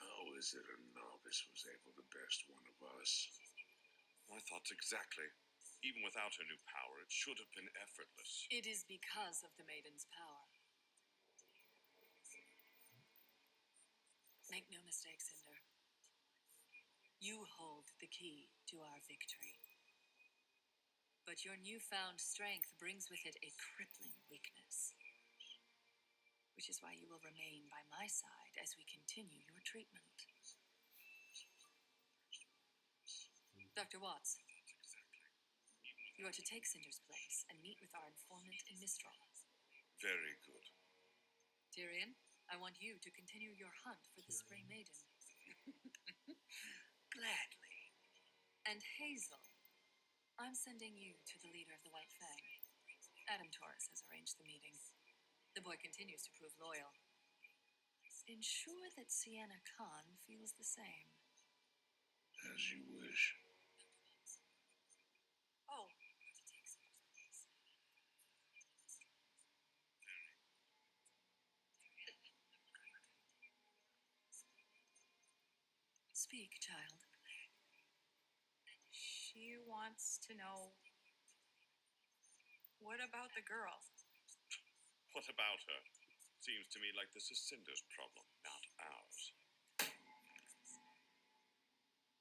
F: How is it a novice was able to best one of us?
E: My thoughts exactly. Even without her new power, it should have been effortless.
D: It is because of the maiden's power. Make no mistake, Cinder. You hold the key to our victory. But your newfound strength brings with it a crippling weakness. Which is why you will remain by my side as we continue your treatment. Dr. Watts, you are to take Cinder's place and meet with our informant in Mistral.
E: Very good.
D: Tyrion, I want you to continue your hunt for the Spray Maiden.
C: Gladly.
D: And Hazel, I'm sending you to the leader of the White Fang. Adam Torres has arranged the meeting. The boy continues to prove loyal. Ensure that Sienna Khan feels the same.
F: As you wish.
D: Oh. Speak, child.
G: She wants to know, what about the girl?
E: What about her? Seems to me like this is Cinder's problem, not ours.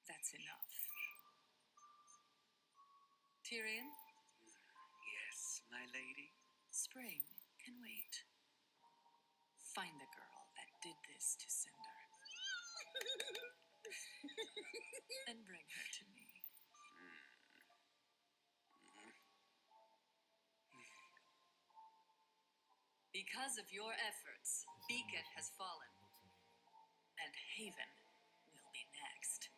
D: That's enough. Tyrion,
C: Yes, my lady.
D: Spring can wait. Find the girl that did this to Cinder. And bring her to me. Because of your efforts, Beacon has fallen, and Haven will be next.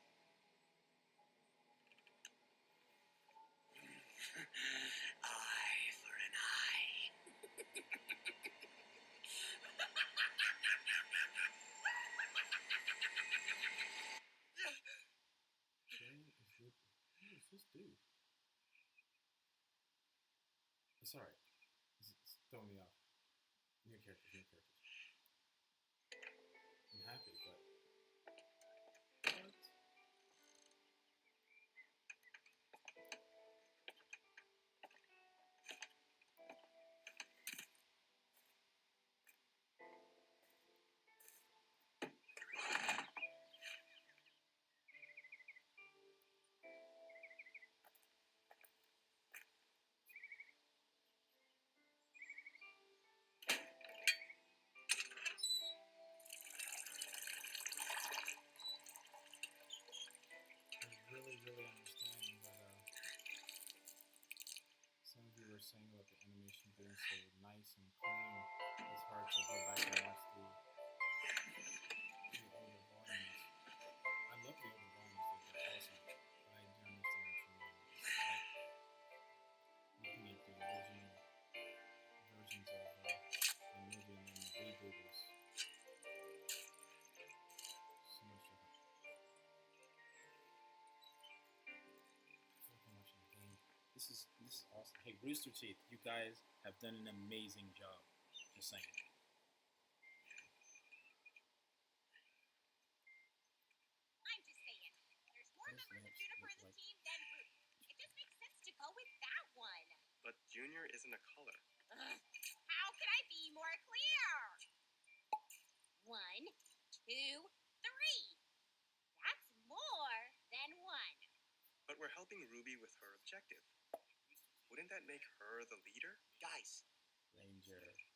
C: Eye for an eye.
A: Tyrion is with. Who is this dude? Sorry, it's throwing me off. New characters. I'm happy, but what? I really understand what some of you were saying about the animation being so nice and clean. It's hard to go back and watch the older volumes. I love the older volumes; they're awesome. But I do understand what you mean. It's like looking at the original versions of the movie and then the reboot is so much different. I feel like I'm watching a game. This is awesome. Hey, Rooster Teeth, you guys have done an amazing job. Just saying.
H: I'm just saying. There's more members of Juniper in the team than Ruby. It just makes sense to go with that one.
I: But Junior isn't a color.
H: How can I be more clear? 1, 2, 3. That's more than 1.
I: But we're helping Ruby with her objective. Wouldn't that make her the leader?
C: Guys,
A: Ranger. Nice.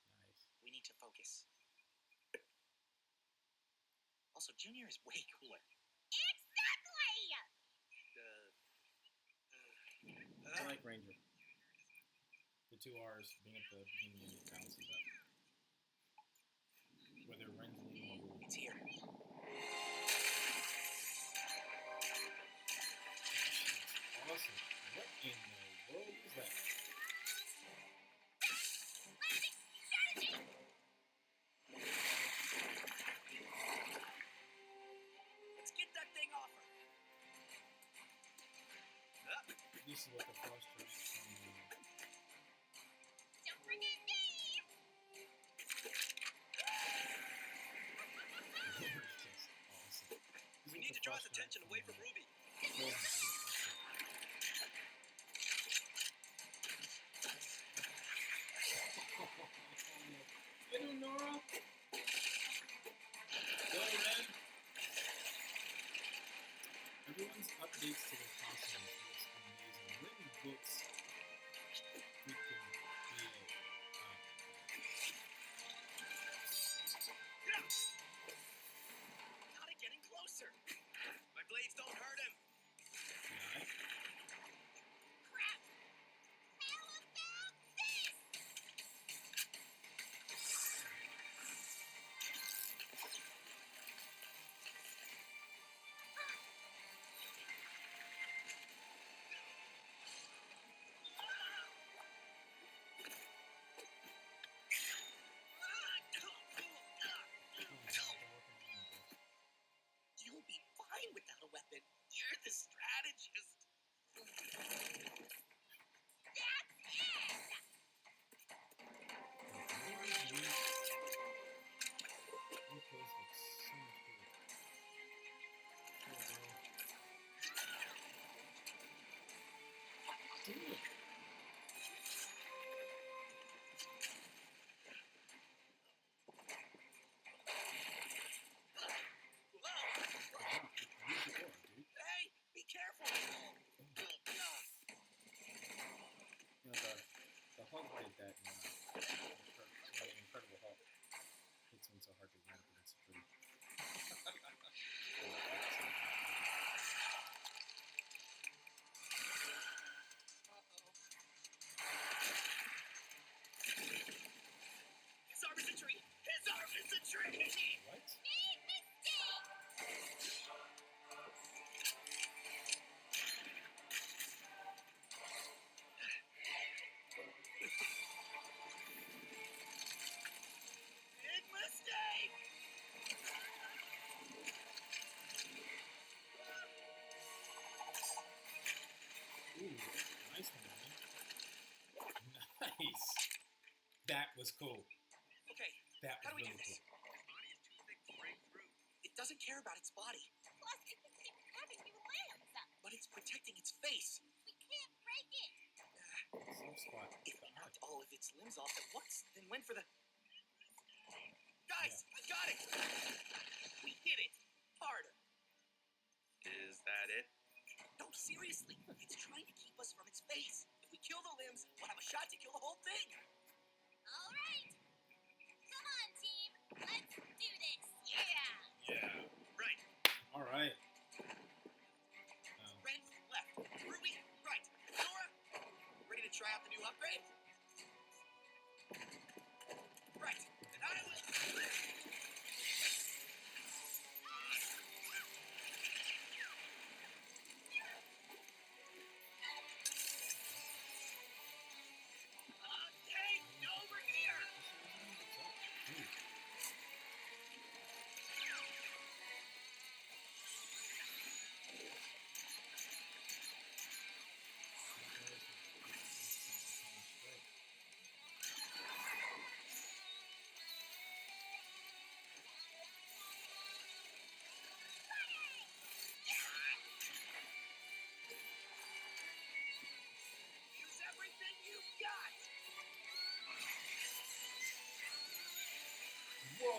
C: we need to focus. Also, Junior is way cooler.
H: Exactly!
A: I like Ranger. The two R's being at the beginning and it balances up. Whether Rensley or
C: It's here.
A: awesome. What in the world is that?
C: Let's get that thing off her.
A: This is what the Foster is from.
H: Don't forget me!
A: Just awesome.
I: We need to draw his attention away from Ruby.
A: Get him, Nora! Go, man! Everyone's updates to the costumes looks amazing. Written books freaking BA.
C: Got it, getting closer.
I: My blades don't hurt him.
A: Yeah.
H: Crap! How about this?
C: You'll be fine without a weapon. You're the strategist.
H: That's it!
C: Hey, be careful.
A: The Hulk did that in the Incredible Hulk. Hits him so hard to run up against a tree.
C: His arm is a tree. His arm is a tree.
A: What?
H: Big mistake!
C: Big mistake.
A: Ooh, nice one, man. Nice. That was cool.
C: Okay,
A: That
C: how
A: was
C: do we do
A: really
C: this?
A: cool.
I: His body is too thick to break through.
C: It doesn't care about its body,
H: Plus, it can keep having new limbs.
C: but it's protecting its face.
H: We can't break it.
A: Soft spot.
C: If we knocked all of its limbs off at once, then went for the... Guys, I got it! We hit it! Harder!
I: Is that it?
C: No, seriously, it's trying to keep us from its face. If we kill the limbs, we'll have a shot to kill the whole thing.
H: All right. Come on, team. Let's do this. Yeah!
I: Yeah. Right.
A: All right.
C: Ren, left. Ruby, right. Nora, ready to try out the new upgrade? Right. And I will... Hey, over here!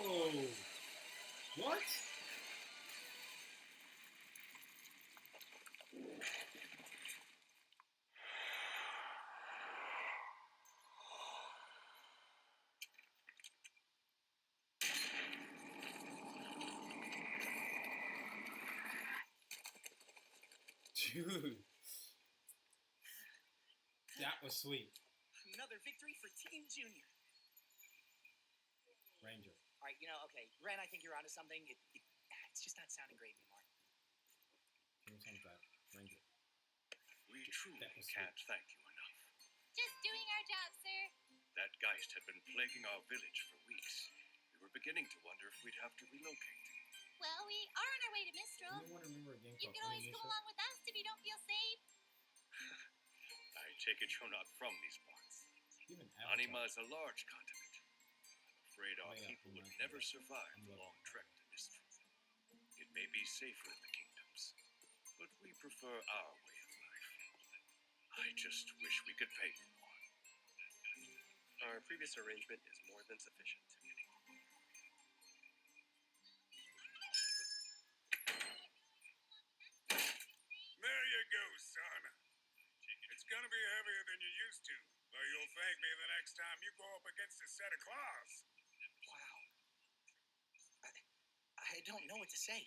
A: Whoa! What? Dude. That was sweet.
J: Another victory for Team Junior.
A: Ranger.
J: All right, okay. Ren, I think you're onto something. It's just not sounding great anymore.
A: Ranger.
E: We truly can't thank you enough.
H: Just doing our job, sir.
E: That Geist had been plaguing our village for weeks. We were beginning to wonder if we'd have to relocate.
H: Well, we are on our way to Mistral. You can always come along with us if you don't feel safe.
E: I take it you're not from these parts. Anima is a large continent. I'm afraid our people would never survive the long trek to Mistral. It may be safer in the kingdoms, but we prefer our way of life. I just wish we could pay you more.
I: Our previous arrangement is more than sufficient.
F: There you go, son. It's gonna be heavier than you're used to, but you'll thank me the next time you go up against a set of claws.
J: Wow. I don't know what to say.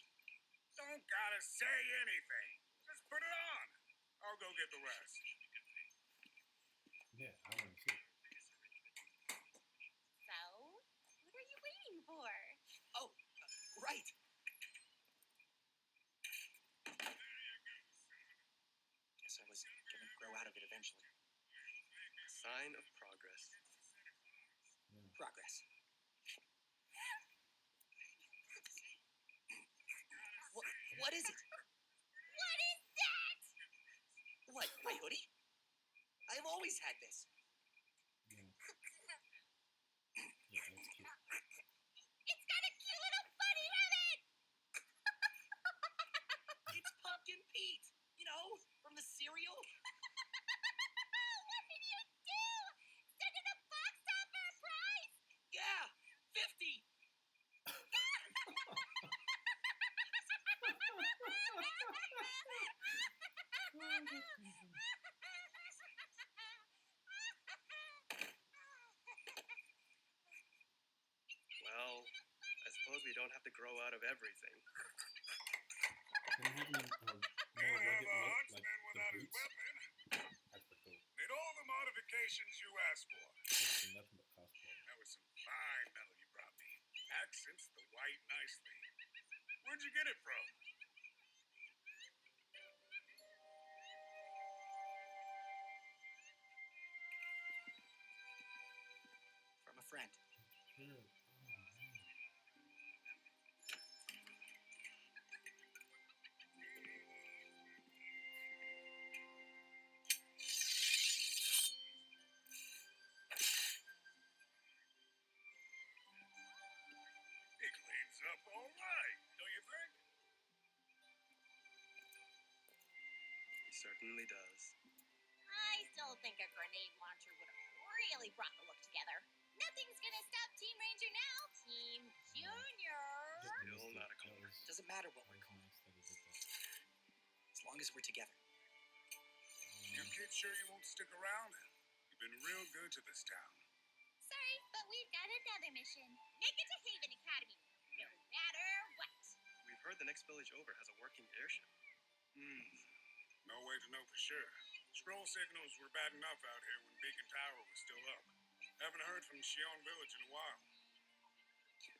F: Don't gotta say anything. Just put it on. I'll go get the rest.
A: Yeah, I want to see.
H: So, what are you waiting for?
J: Oh, right. Guess I was gonna grow out of it eventually.
I: Sign of progress.
A: Yeah.
J: Progress. What is it?
H: What is that?
J: What, my hoodie? I've always had this.
A: Yeah. Yeah, it's cute.
H: It's got a cute little bunny rabbit!
J: It's Pumpkin Pete, from the cereal.
H: What did you do? Send it a box top for a prize?
J: Yeah, 50.
I: Well, I suppose we don't have to grow out of everything.
A: Can you have me more rugged look, like the boots? I forgot.
F: Made all the modifications you asked for.
A: That's nothing but cosplay.
F: That was some fine metal you brought me. Accents the white nicely. Where'd you get it from?
J: From a friend.
A: Good. Oh, man.
F: It cleans up all right, don't you think?
I: He certainly does.
H: I still think a grenade launcher would have really brought the look together. Nothing's gonna stop Team Ranger now. Team Junior.
I: Still not a color.
J: Doesn't matter what we're
A: That
J: called,
A: was nice that he did that.
J: as long as we're together.
F: You kids sure you won't stick around? You've been real good to this town.
H: Sorry, but we've got another mission. Make it to Haven Academy, no matter what.
I: We've heard the next village over has a working airship.
F: No way to know for sure. Scroll signals were bad enough out here when Beacon Tower was still up. Haven't heard from Shion Village in a while.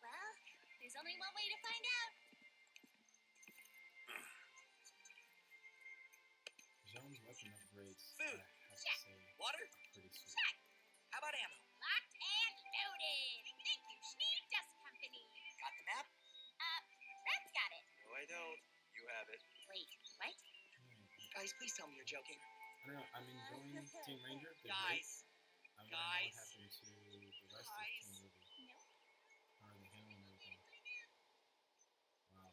H: Well, there's only one way to find out.
A: John's weapon upgrades,
J: Food.
A: I have
H: Check.
A: to say,
J: Water?
A: are pretty sweet.
H: Check.
J: How about ammo?
H: Locked and loaded. Thank you, Schneed Dust Company.
J: Got the map?
H: Red's got it.
I: No, I don't. You have it.
H: Wait, what?
J: Guys, please tell me you're joking.
A: I don't know. I'm enjoying Team Ranger. They're great.
J: Guys.
A: I want to know what
J: Guys.
A: happened to the rest
J: Guys.
A: of Team Ruby.
H: Nope.
A: How are they handling everything? Wow.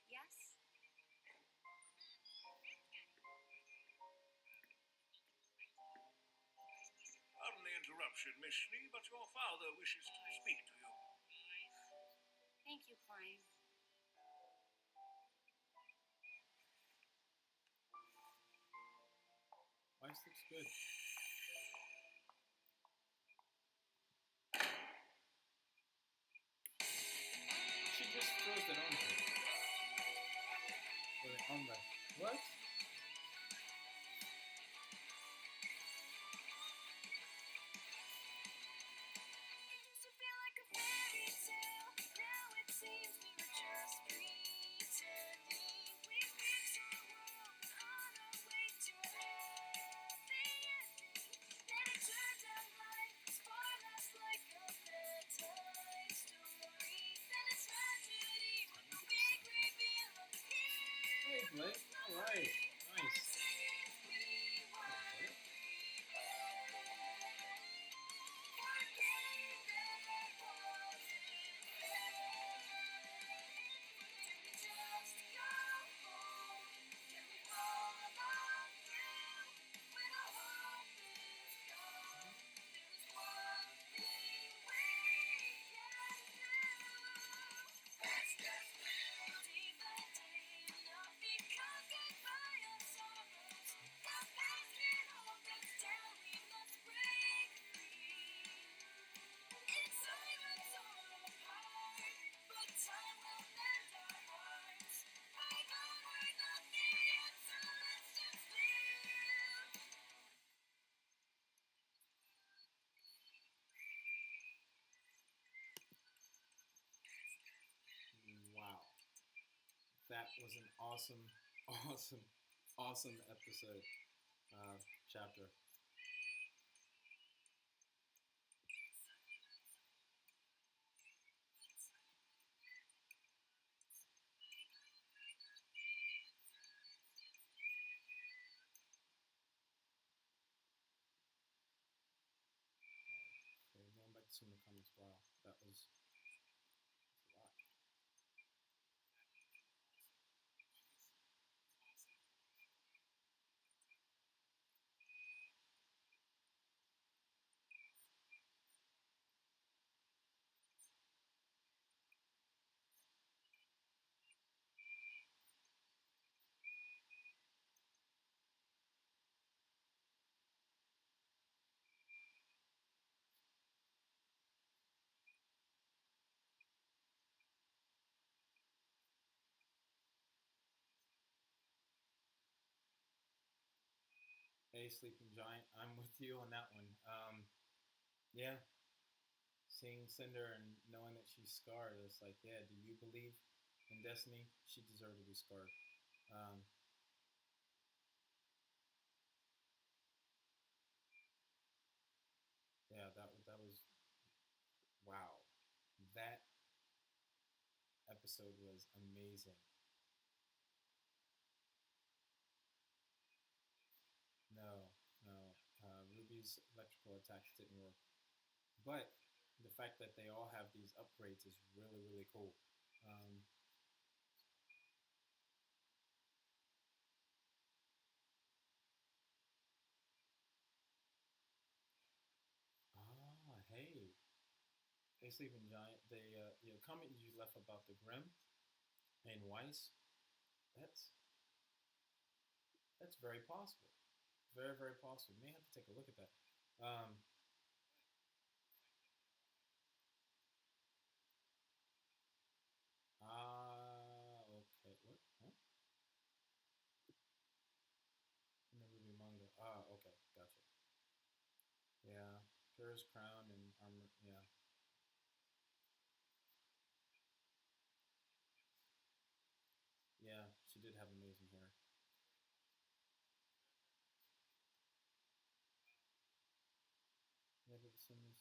D: Yes?
E: interruption, Miss Schnee, but your father wishes to speak to you.
H: Thank you, Klein.
A: Ice looks good. She just throws that on her. With an armrest. What? Hey, Blake. All right. Nice. Wow. That was an awesome, awesome, awesome episode, chapter. Okay, going back to some of the comments. Wow, that was a lot. Hey, Sleeping Giant, I'm with you on that one. Yeah, seeing Cinder and knowing that she's scarred, it's like, yeah, do you believe in destiny? She deserved to be scarred. Yeah, that was wow. That episode was amazing. No, no, Ruby's electrical attacks didn't work, but the fact that they all have these upgrades is really really cool. Um, hey, hey, Sleeping Giant. The comment you left about the Grim and Weiss, that's that's very possible. Very, very possible. You may have to take a look at that. Okay. What? Huh? In the Ruby manga. Okay. Gotcha. Yeah. Pyrrha's crown and armor. Yeah. Yeah. She did have amazing hair. Yeah, but the same is.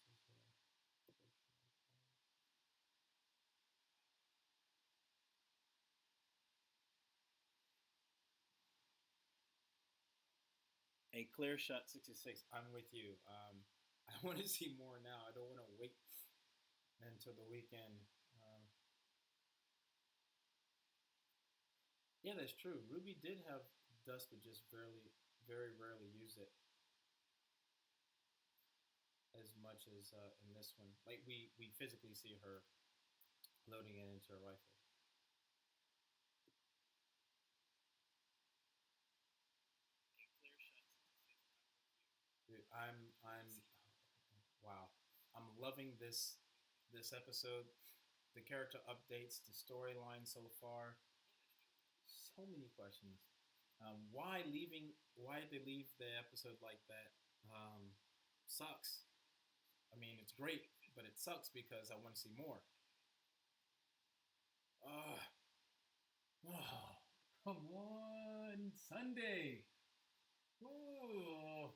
A: A clear shot 66. I'm with you. I want to see more now. I don't want to wait until the weekend. Um, yeah, that's true. Ruby did have dust, but just very rarely used it as much as in this one. Like we physically see her loading it into a rifle. Dude, I'm wow. I'm loving this episode. The character updates, the storyline so far. So many questions. Why did they leave the episode like that? Sucks. I mean, it's great, but it sucks because I want to see more. Oh, come on, Sunday. Whoa.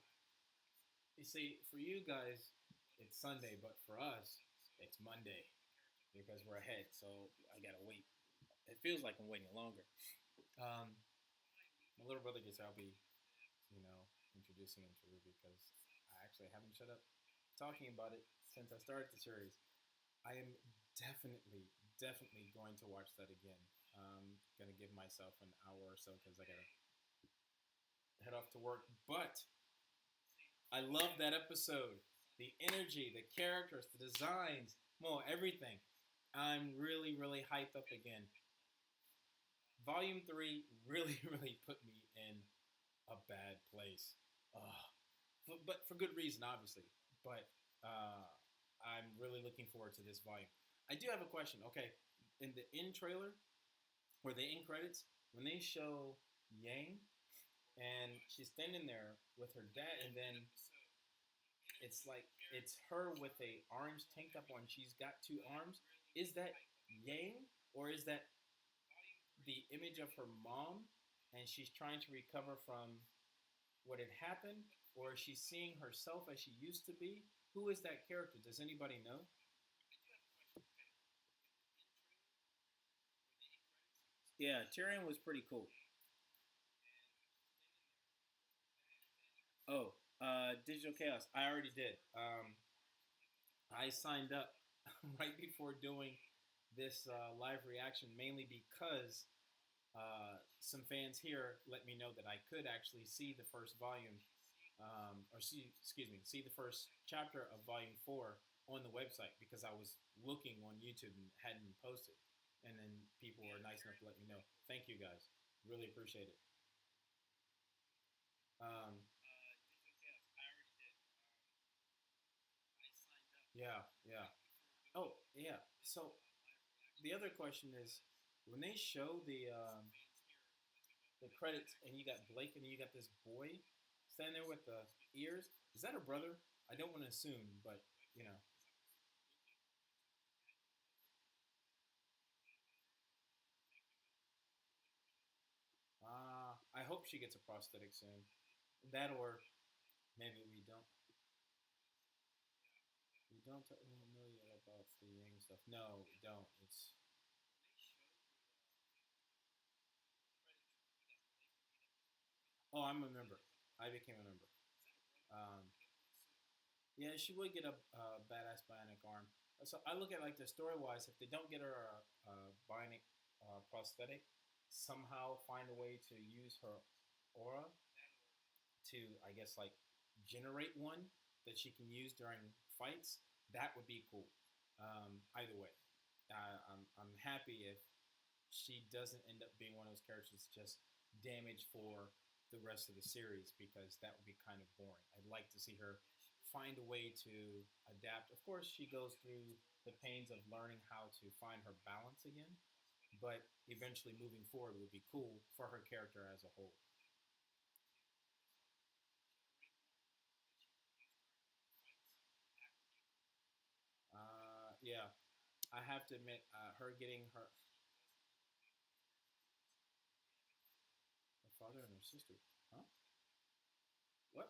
A: You see, for you guys, it's Sunday, but for us, it's Monday because we're ahead. So I gotta wait. It feels like I'm waiting longer. My little brother gets. I'll be, introducing him to RWBY because I actually haven't shut up talking about it since I started the series. I am definitely going to watch that again. Gonna give myself an hour or so because I gotta head off to work. But I love that episode. The energy, the characters, the designs, everything. I'm really hyped up again. Volume 3 really put me in a bad place. But for good reason, obviously. But I'm really looking forward to this volume. I do have a question. Okay, in the end trailer, or the end credits, when they show Yang, and she's standing there with her dad, and then it's like it's her with a orange tank top on. She's got 2 arms. Is that Yang, or is that the image of her mom, and she's trying to recover from what had happened, or is she seeing herself as she used to be? Who is that character? Does anybody know? Yeah, Tyrion was pretty cool. Oh, Digital Chaos. I already did. I signed up right before doing this live reaction, mainly because some fans here let me know that I could actually see the first volume, see the first chapter of Volume 4 on the website because I was looking on YouTube and hadn't posted. And then people were nice enough to let me know. Thank you guys. Really appreciate it. Yeah. Oh, yeah. So the other question is, when they show the credits and you got Blake and you got this boy standing there with the ears, is that a brother? I don't want to assume, but I hope she gets a prosthetic soon. That, or maybe we don't. We don't know yet about the Yang stuff. No, we don't. It's. Oh, I'm a member. I became a member. Yeah, she would get a badass bionic arm. So I look at like the story wise. If they don't get her a bionic prosthetic, somehow find a way to use her aura to, I guess, like generate one that she can use during fights. That would be cool. Either way, I'm happy if she doesn't end up being one of those characters just damaged for the rest of the series because that would be kind of boring. I'd like to see her find a way to adapt. Of course, she goes through the pains of learning how to find her balance again, but eventually moving forward would be cool for her character as a whole. Yeah, I have to admit, her getting her father and her sister, huh? What?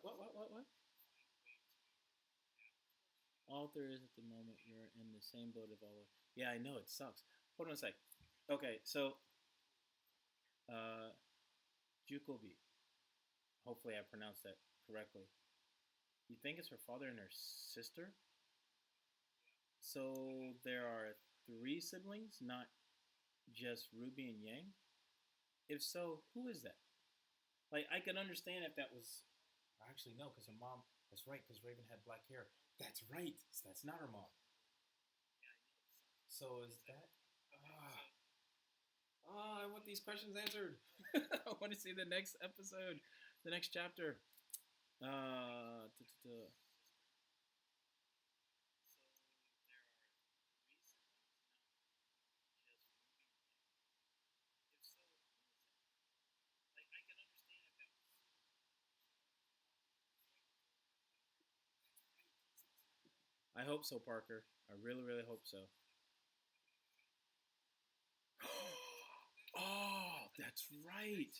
A: Author is at the moment you're in the same boat of all. Yeah, I know it sucks. Hold on a sec. Okay, so Jukobi. Hopefully, I pronounced that correctly. You think it's her father and her sister? So there are 3 siblings, not just RWBY and Yang. If so, who is that? Like, I could understand if that was. Actually, no, because her mom. That's right, because Raven had black hair. That's right. That's not her mom. So is that? I want these questions answered. I want to see the next episode, the next chapter. I hope so, Parker. I really, really hope so. Oh, that's right.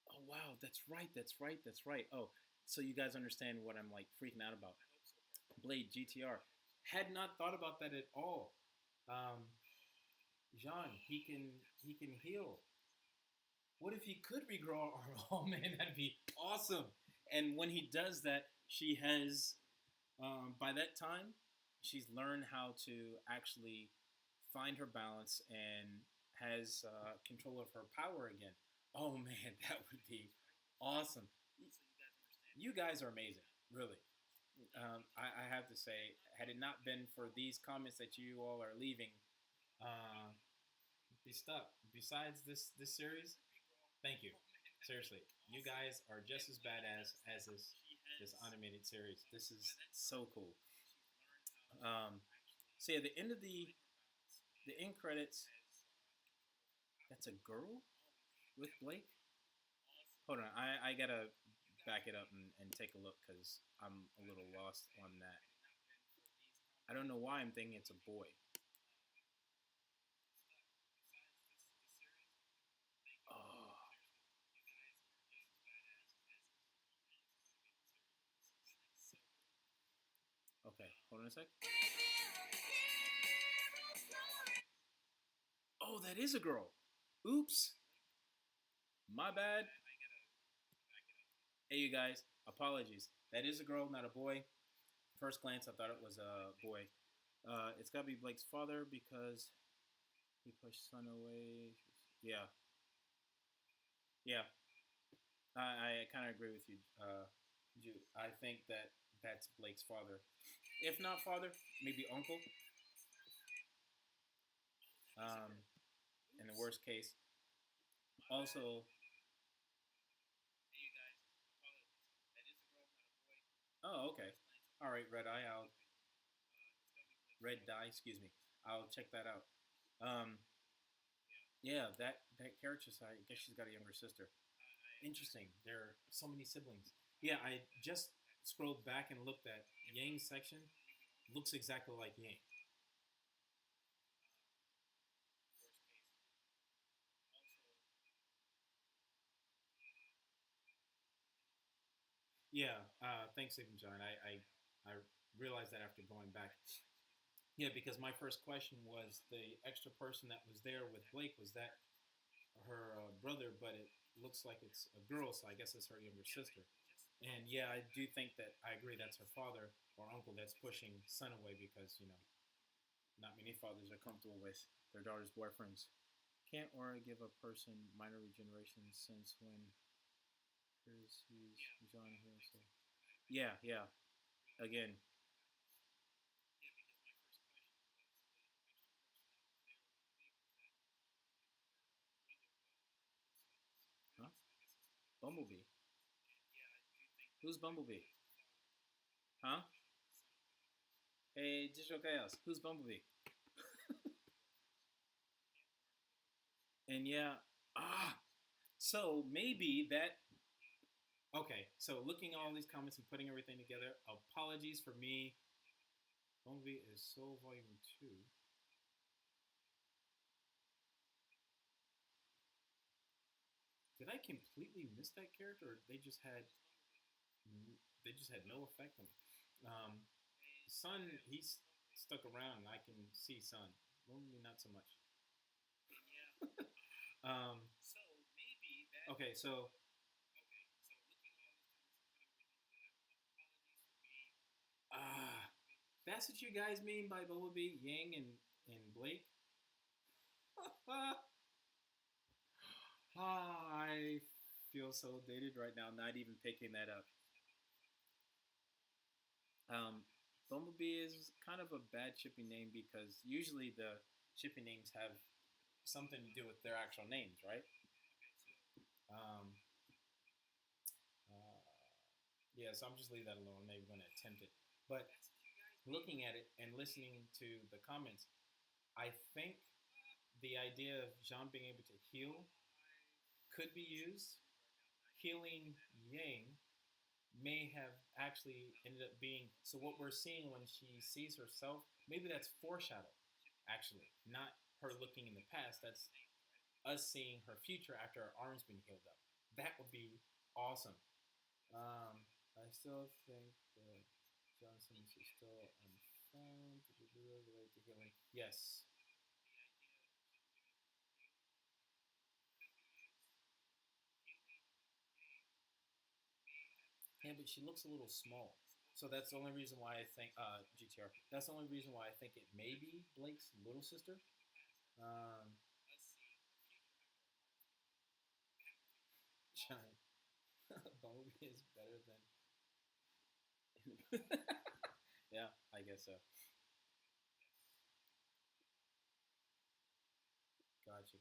A: Oh, wow. That's right. That's right. That's right. Oh, so you guys understand what I'm like freaking out about. Blade GTR. Had not thought about that at all. Jean, he can heal. What if he could regrow her arm? Oh man, that'd be awesome. And when he does that, she has, by that time, she's learned how to actually find her balance and has control of her power again. Oh man, that would be awesome. You guys are amazing, really. I have to say, had it not been for these comments that you all are leaving, be stuck. Besides this series, thank you. Seriously, you guys are just as badass as this animated series. This is so cool. So yeah, the end of the end credits. That's a girl with Blake. Hold on, I gotta back it up and take a look because I'm a little lost on that. I don't know why I'm thinking it's a boy. Oh. Okay, hold on a sec. Oh, that is a girl. Oops. My bad. Hey, you guys. Apologies. That is a girl, not a boy. First glance, I thought it was a boy. It's got to be Blake's father because he pushed son away. Yeah. Yeah. I kind of agree with you, Jude. I think that that's Blake's father. If not father, maybe uncle. In the worst case. Also, oh, okay. All right, Red Eye. Red Dye. Excuse me. I'll check that out. Yeah, that character. I guess she's got a younger sister. Interesting. There are so many siblings. Yeah, I just scrolled back and looked at Yang's section. Looks exactly like Yang. Yeah, thanks, Stephen John. I realized that after going back. Yeah, because my first question was the extra person that was there with Blake, was that her brother, but it looks like it's a girl, so I guess it's her younger sister. And yeah, I do think that I agree that's her father or uncle that's pushing son away because, not many fathers are comfortable with their daughter's boyfriends. Can't Aura give a person minor regeneration since when he's John here? So. Yeah. Again. Huh? Bumblebee? Who's Bumblebee? Huh? Hey, Digital Chaos. Who's Bumblebee? And yeah, so maybe that. Okay, so looking at all these comments and putting everything together, apologies for me. Bumblebee is Soul Volume 2. Did I completely miss that character, or they just had no effect on me? Sun, he's stuck around, and I can see Sun. Bumblebee, not so much. Okay, so That's what you guys mean by Bumblebee, Yang, and Blake? I feel so dated right now, not even picking that up. Bumblebee is kind of a bad shipping name because usually the shipping names have something to do with their actual names, right? Yeah, so I'm just leave that alone. I'm maybe going to attempt it. But looking at it and listening to the comments, I think the idea of Jean being able to heal could be used. Healing Yang may have actually ended up being, so what we're seeing when she sees herself, maybe that's foreshadow, actually, not her looking in the past. That's us seeing her future after her arm's been healed up. That would be awesome. I still think that Johnson is still unfound related to healing. Yes. Yeah, but she looks a little small. So that's the only reason why I think GTR. That's the only reason why I think it may be Blake's little sister. Giant Bumblebee is better than. Yeah, I guess so. Gotcha.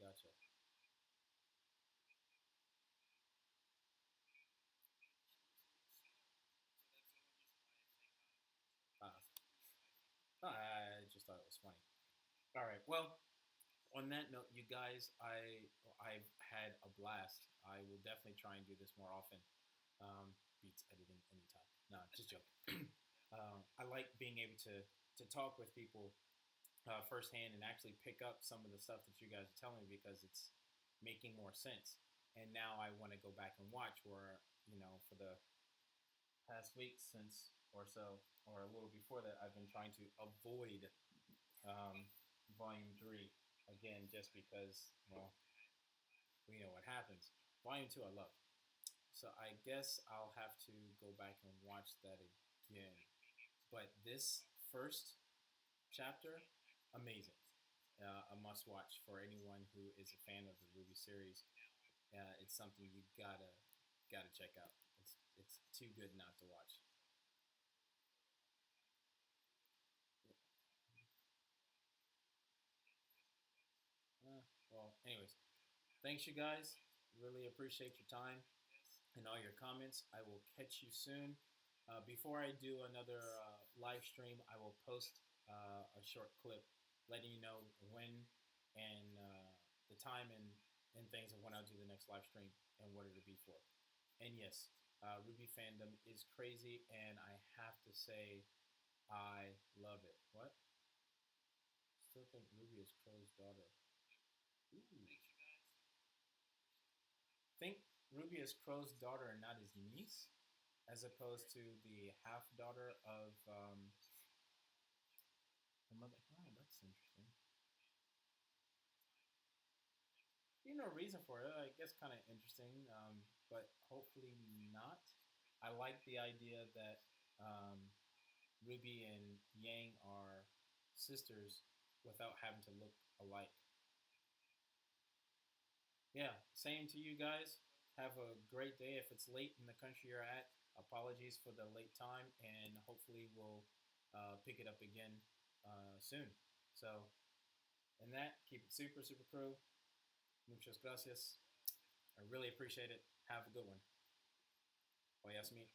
A: I just thought it was funny. All right. Well, on that note, you guys, I've had a blast. I will definitely try and do this more often. Beats editing anytime. No, just joking. I like being able to talk with people firsthand and actually pick up some of the stuff that you guys are telling me because it's making more sense. And now I want to go back and watch where, for the past week since or so, or a little before that, I've been trying to avoid Volume 3 again just because, well, we know what happens. Volume 2 I love. So I guess I'll have to go back and watch that again. But this first chapter, amazing. A must watch for anyone who is a fan of the RWBY series. It's something you gotta check out. It's too good not to watch. Well, anyways, thanks you guys. Really appreciate your time and all your comments. I will catch you soon. Before I do another live stream, I will post a short clip letting you know when and the time and things of when I'll do the next live stream and what it'll be for. And yes, RWBY fandom is crazy, and I have to say, I love it. What? Still think RWBY is Crow's daughter. Ooh. Think RWBY is Crow's daughter and not his niece, as opposed to the half daughter of the mother. Oh, that's interesting. No reason for it. I guess kind of interesting, but hopefully not. I like the idea that RWBY and Yang are sisters without having to look alike. Yeah, same to you guys. Have a great day. If it's late in the country you're at, apologies for the late time, and hopefully we'll pick it up again soon. So, in that, keep it super, super crew. Muchas gracias. I really appreciate it. Have a good one. Oyasumi.